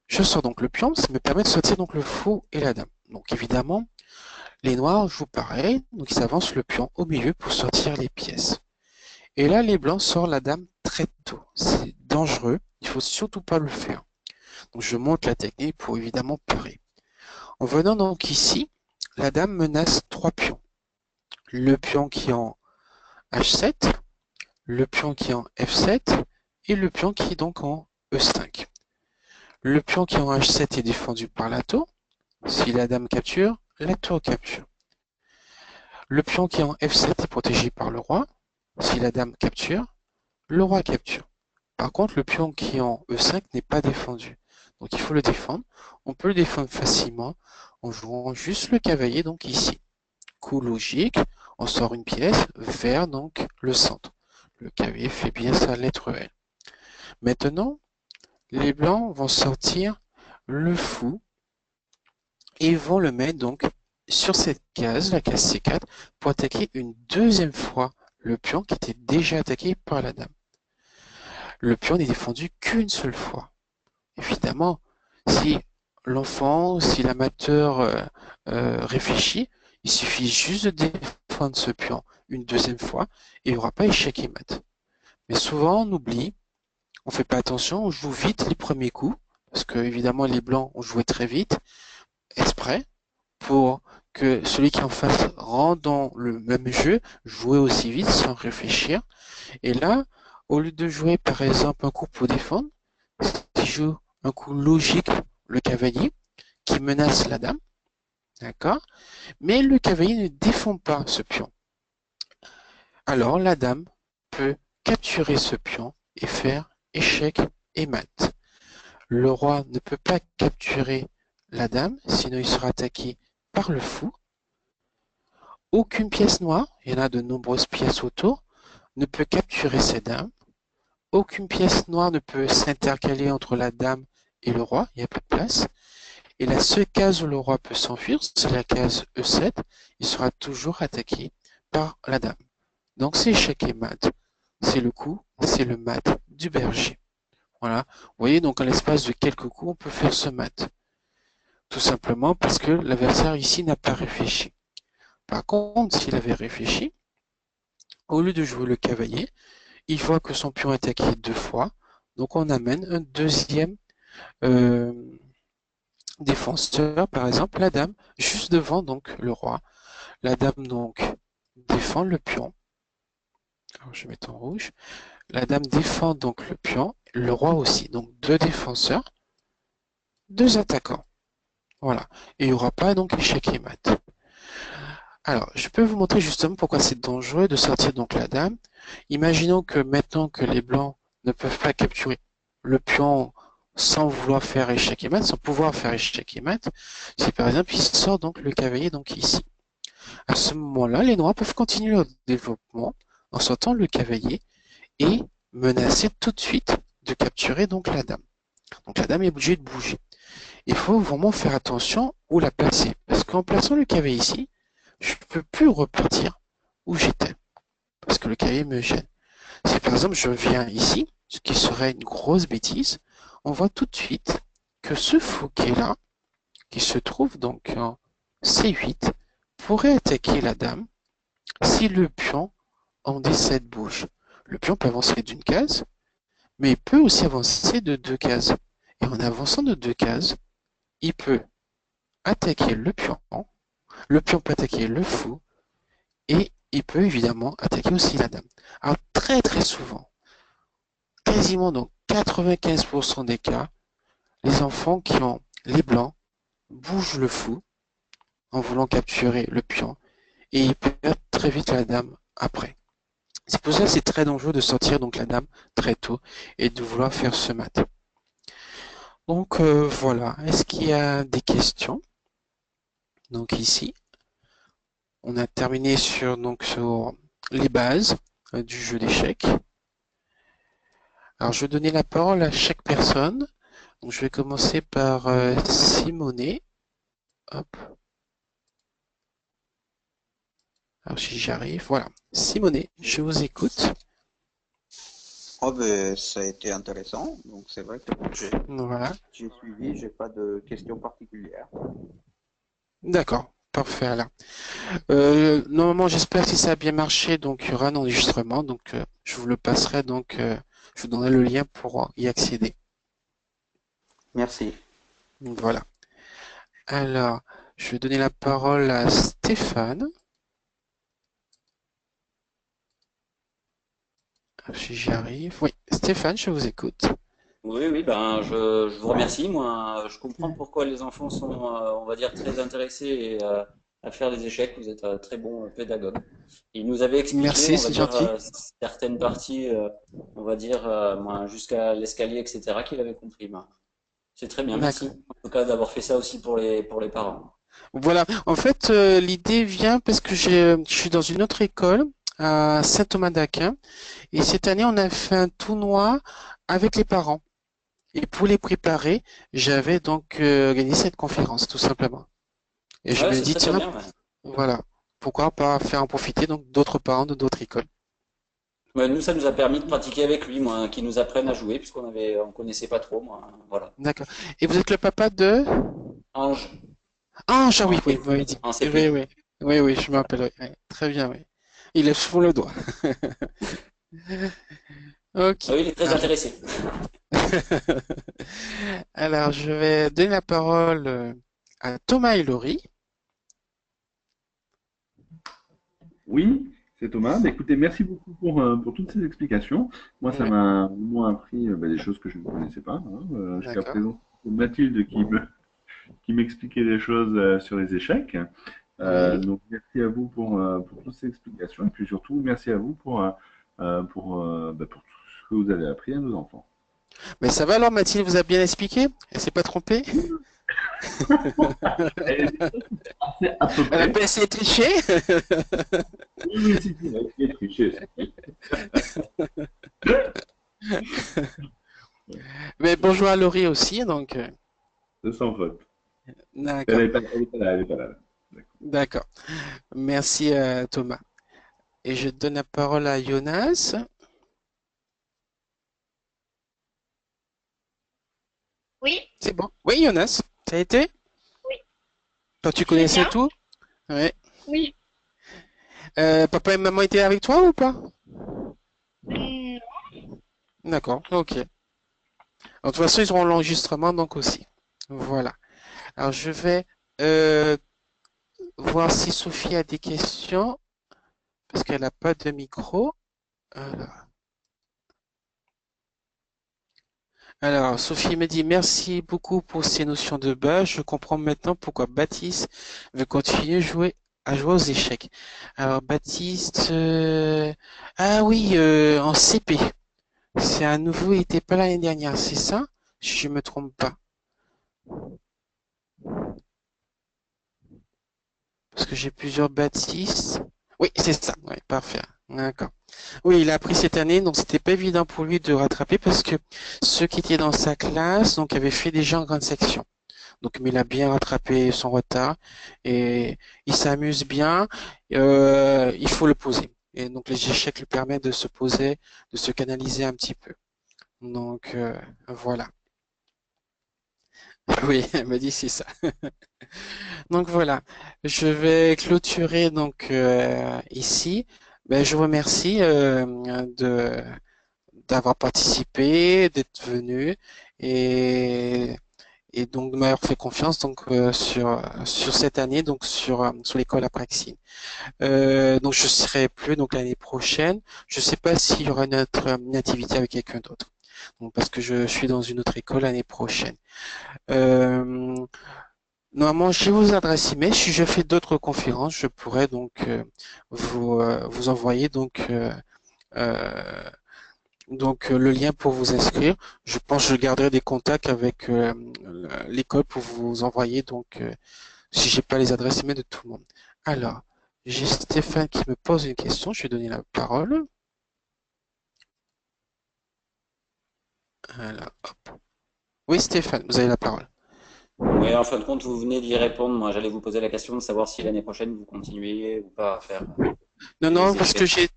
Je sors donc le pion, ça me permet de sortir donc le fou et la dame. Donc évidemment, les noirs jouent pareil, donc ils avancent le pion au milieu pour sortir les pièces. Et là, les blancs sortent la dame très tôt. C'est dangereux, il ne faut surtout pas le faire. Donc je monte la technique pour évidemment parer. En venant donc ici, la dame menace trois pions. Le pion qui est en H7, le pion qui est en F7 et le pion qui est donc en E5. Le pion qui est en H7 est défendu par la tour. Si la dame capture, la tour capture. Le pion qui est en F7 est protégé par le roi. Si la dame capture, le roi capture. Par contre, le pion qui est en E5 n'est pas défendu. Donc il faut le défendre. On peut le défendre facilement en jouant juste le cavalier, donc ici. coup logique, on sort une pièce vers donc le centre. Le cavalier fait bien sa lettre L. Maintenant, les blancs vont sortir le fou et vont le mettre donc sur cette case, la case C4, pour attaquer une deuxième fois le pion qui était déjà attaqué par la dame. Le pion n'est défendu qu'une seule fois. Évidemment, si l'enfant, si l'amateur réfléchit, il suffit juste de défendre ce pion une deuxième fois et il n'y aura pas échec et mat. Mais souvent, on oublie, on ne fait pas attention, on joue vite les premiers coups, parce que évidemment les blancs ont joué très vite, exprès, pour que celui qui en face rentre dans le même jeu, jouer aussi vite sans réfléchir. Et là, au lieu de jouer par exemple un coup pour défendre, il joue un coup logique, le cavalier, qui menace la dame, d'accord? Mais le cavalier ne défend pas ce pion. Alors la dame peut capturer ce pion et faire échec et mat. Le roi ne peut pas capturer la dame, sinon il sera attaqué par le fou. Aucune pièce noire, il y en a de nombreuses pièces autour, ne peut capturer ces dames. Aucune pièce noire ne peut s'intercaler entre la dame et le roi, il n'y a pas de place. Et la seule case où le roi peut s'enfuir, c'est la case E7, il sera toujours attaqué par la dame. Donc c'est échec et mat, c'est le coup, c'est le mat du berger. Voilà, vous voyez, donc en l'espace de quelques coups, on peut faire ce mat. Tout simplement parce que l'adversaire ici n'a pas réfléchi. Par contre, s'il avait réfléchi, au lieu de jouer le cavalier, il voit que son pion est attaqué deux fois, donc on amène un deuxième défenseur, par exemple la dame, juste devant donc le roi. La dame donc défend le pion. Alors je vais mettre en rouge. La dame défend donc le pion, le roi aussi. Donc deux défenseurs, deux attaquants. Voilà. Et il n'y aura pas donc échec et mat. Alors, je peux vous montrer justement pourquoi c'est dangereux de sortir donc la dame. Imaginons que maintenant que les blancs ne peuvent pas capturer le pion sans vouloir faire échec et mat, sans pouvoir faire échec et mat, si par exemple il sort donc le cavalier donc ici. À ce moment-là, les noirs peuvent continuer leur développement en sortant le cavalier et menacer tout de suite de capturer donc la dame. Donc la dame est obligée de bouger. Il faut vraiment faire attention où la placer, parce qu'en plaçant le cavalier ici, je ne peux plus repartir où j'étais, parce que le cavalier me gêne. Si par exemple je viens ici, ce qui serait une grosse bêtise, on voit tout de suite que ce fou qui est là, qui se trouve donc en C8, pourrait attaquer la dame si le pion en D7 bouge. Le pion peut avancer d'une case, mais il peut aussi avancer de deux cases. Et en avançant de deux cases, il peut attaquer le pion peut attaquer le fou, et il peut évidemment attaquer aussi la dame. Alors très très souvent, quasiment dans 95% des cas, les enfants qui ont les blancs bougent le fou en voulant capturer le pion, et ils perdent très vite la dame après. C'est pour ça que c'est très dangereux de sortir donc la dame très tôt et de vouloir faire ce mat. Donc voilà, est-ce qu'il y a des questions? Donc ici, on a terminé sur les bases du jeu d'échecs. Alors je vais donner la parole à chaque personne. Donc je vais commencer par Simonet. Hop. Alors si j'y arrive, voilà. Simonet, je vous écoute. Oh ben, ça a été intéressant, donc c'est vrai que Voilà. j'ai suivi, j'ai pas de questions particulières. D'accord, parfait alors. Normalement, j'espère que si ça a bien marché, donc il y aura un enregistrement, donc je vous le passerai, donc je vous donnerai le lien pour y accéder. Merci. Voilà. Alors, je vais donner la parole à Stéphane. Si j'y arrive. Oui, Stéphane, je vous écoute. Oui, oui, ben je vous remercie. Moi, je comprends pourquoi les enfants sont, on va dire, très intéressés à faire des échecs. Vous êtes un très bon pédagogue. Il nous avait expliqué, Merci, on va c'est dire, gentil. certaines parties, on va dire, ben, jusqu'à l'escalier, etc., qu'il avait compris. Ben, c'est très bien, merci. D'accord. En tout cas, d'avoir fait ça aussi pour les parents. Voilà. En fait, l'idée vient parce que je suis dans une autre école à Saint-Thomas d'Aquin et cette année, on a fait un tournoi avec les parents. Et pour les préparer, j'avais donc organisé cette conférence, tout simplement. Et je Ouais, me c'est dis, très très tiens, bien. Ouais. voilà, pourquoi pas faire en profiter donc d'autres parents de d'autres écoles. Ouais, nous, ça nous a permis de pratiquer avec lui, moi, qui nous apprenne à jouer, on connaissait pas trop, moi. Voilà. D'accord. Et vous êtes le papa de... Ange, Ah, ah oui, en oui, CP. vous m'avez dit. En Oui, CP. oui. Oui, oui, je me rappelle. Oui. Oui. Très bien, oui. Il lève souvent le doigt. Ok. Ah oui, il est très Alors, intéressé. alors, je vais donner la parole à Thomas et Laurie. Oui, c'est Thomas. Bah, écoutez, merci beaucoup pour toutes ces explications. Moi, ça Oui, m'a vraiment appris des choses que je ne connaissais pas, hein. Jusqu'à d'accord. présent, c'est Mathilde qui m'expliquait des choses sur les échecs. Oui. Donc, merci à vous pour toutes ces explications. Et puis surtout, merci à vous pour tout ce que vous avez appris à nos enfants. Mais ça va alors, Mathilde vous a bien expliqué? Elle s'est pas trompée? Et c'est à peu Elle a près. pas essayé de tricher? Oui, oui, si, si, il a triché, si. Mais bonjour à Laurie aussi, donc C'est sans faute. Elle d'accord, n'est pas, elle est pas là, elle est pas là. D'accord. d'accord. Merci Thomas. Et je donne la parole à Jonas. Oui, C'est bon. Oui, Jonas, ça a été? oui, Toi, tu très connaissais bien. tout? Oui. Oui. Papa et maman étaient avec toi ou pas? Hmm, D'accord, ok. De toute façon, ils auront l'enregistrement donc aussi. Voilà. Alors, je vais euh, voir si Sophie a des questions parce qu'elle n'a pas de micro. Alors, Sophie me dit merci beaucoup pour ces notions de base. Je comprends maintenant pourquoi Baptiste veut continuer à jouer aux échecs. Alors, Baptiste, ah oui, en CP. C'est un nouveau, il était pas l'année dernière, c'est ça? Si je me trompe pas. Parce que j'ai plusieurs Baptistes. Oui, c'est ça. Oui, parfait. D'accord. Oui, il a appris cette année, donc c'était pas évident pour lui de rattraper parce que ceux qui étaient dans sa classe, donc avaient fait déjà en grande section. Donc, mais il a bien rattrapé son retard et il s'amuse bien. Il faut le poser. Et donc, les échecs lui permettent de se poser, de se canaliser un petit peu. Donc, voilà. Oui, elle me dit c'est ça. Donc voilà, je vais clôturer donc ici. Ben, je vous remercie de d'avoir participé, d'être venu et et donc de m'avoir fait confiance donc sur cette année donc sur l'école Apraxine. Donc je serai plus donc l'année prochaine. Je sais pas s'il y aura une activité avec quelqu'un d'autre. Donc parce que je suis dans une autre école l'année prochaine. Euh, Normalement, j'ai vos adresses email. Si je fais d'autres conférences, je pourrais donc vous envoyer euh, le lien pour vous inscrire. Je pense que je garderai des contacts avec l'école pour vous envoyer si j'ai pas les adresses email de tout le monde. Alors, j'ai Stéphane qui me pose une question. Je vais donner la parole. Alors, hop. Oui, Stéphane, vous avez la parole. Oui, en fin de compte, vous venez d'y répondre. Moi, j'allais vous poser la question de savoir si l'année prochaine vous continuez ou pas à faire Non, non, les parce que échecs.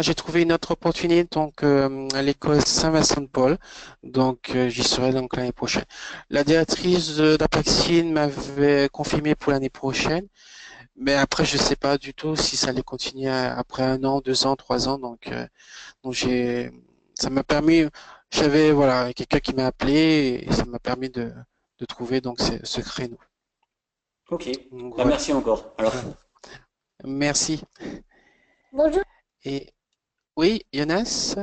j'ai trouvé une autre opportunité donc à l'école Saint-Vincent-de-Paul, donc j'y serai donc l'année prochaine. La directrice d'Apaxine m'avait confirmé pour l'année prochaine, mais après je sais pas du tout si ça allait continuer après 1 an, 2 ans, 3 ans, donc ça m'a permis, j'avais voilà quelqu'un qui m'a appelé et ça m'a permis de trouver donc ce créneau. Ok. Donc Bah, voilà. merci encore. Alors, Merci. Bonjour. Et oui, Jonas.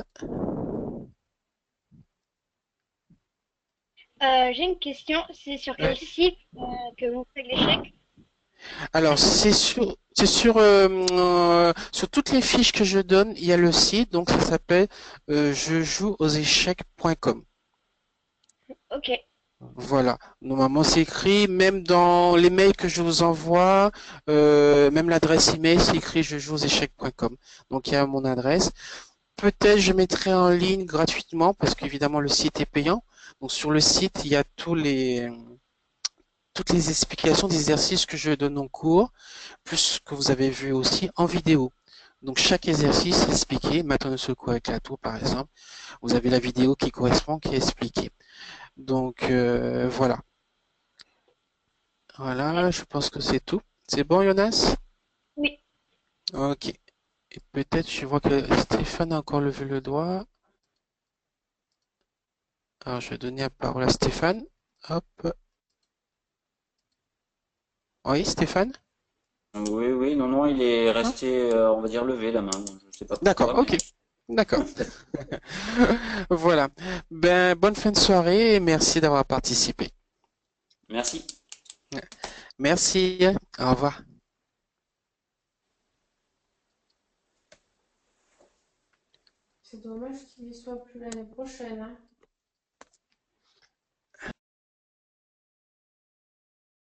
J'ai une question. C'est sur quel site que vous faites l'échec? Alors, sur toutes les fiches que je donne, il y a le site, donc ça s'appelle je joue aux échecs.com. Ok. Voilà. Normalement, c'est écrit, même dans les mails que je vous envoie, même l'adresse email, c'est écrit jejoueauxéchecs.com. Donc, il y a mon adresse. Peut-être je mettrai en ligne gratuitement parce qu'évidemment le site est payant. Donc sur le site, il y a toutes les explications des exercices que je donne en cours, plus ce que vous avez vu aussi en vidéo. Donc chaque exercice est expliqué. Maintenant sur le coup avec la tour par exemple, vous avez la vidéo qui correspond, qui est expliquée. Donc voilà. Voilà, je pense que c'est tout. C'est bon, Jonas? Oui. Ok. Et peut-être, je vois que Stéphane a encore levé le doigt. Alors, je vais donner la parole à Stéphane. Hop. Oui, Stéphane? Oui, oui, non, non, il est Hein. resté, on va dire, levé la main. Je ne sais pas D'accord, pourquoi, mais ok. D'accord. Voilà. Ben, bonne fin de soirée et merci d'avoir participé. merci. Merci. Au revoir. C'est dommage qu'il y soit plus l'année prochaine, hein.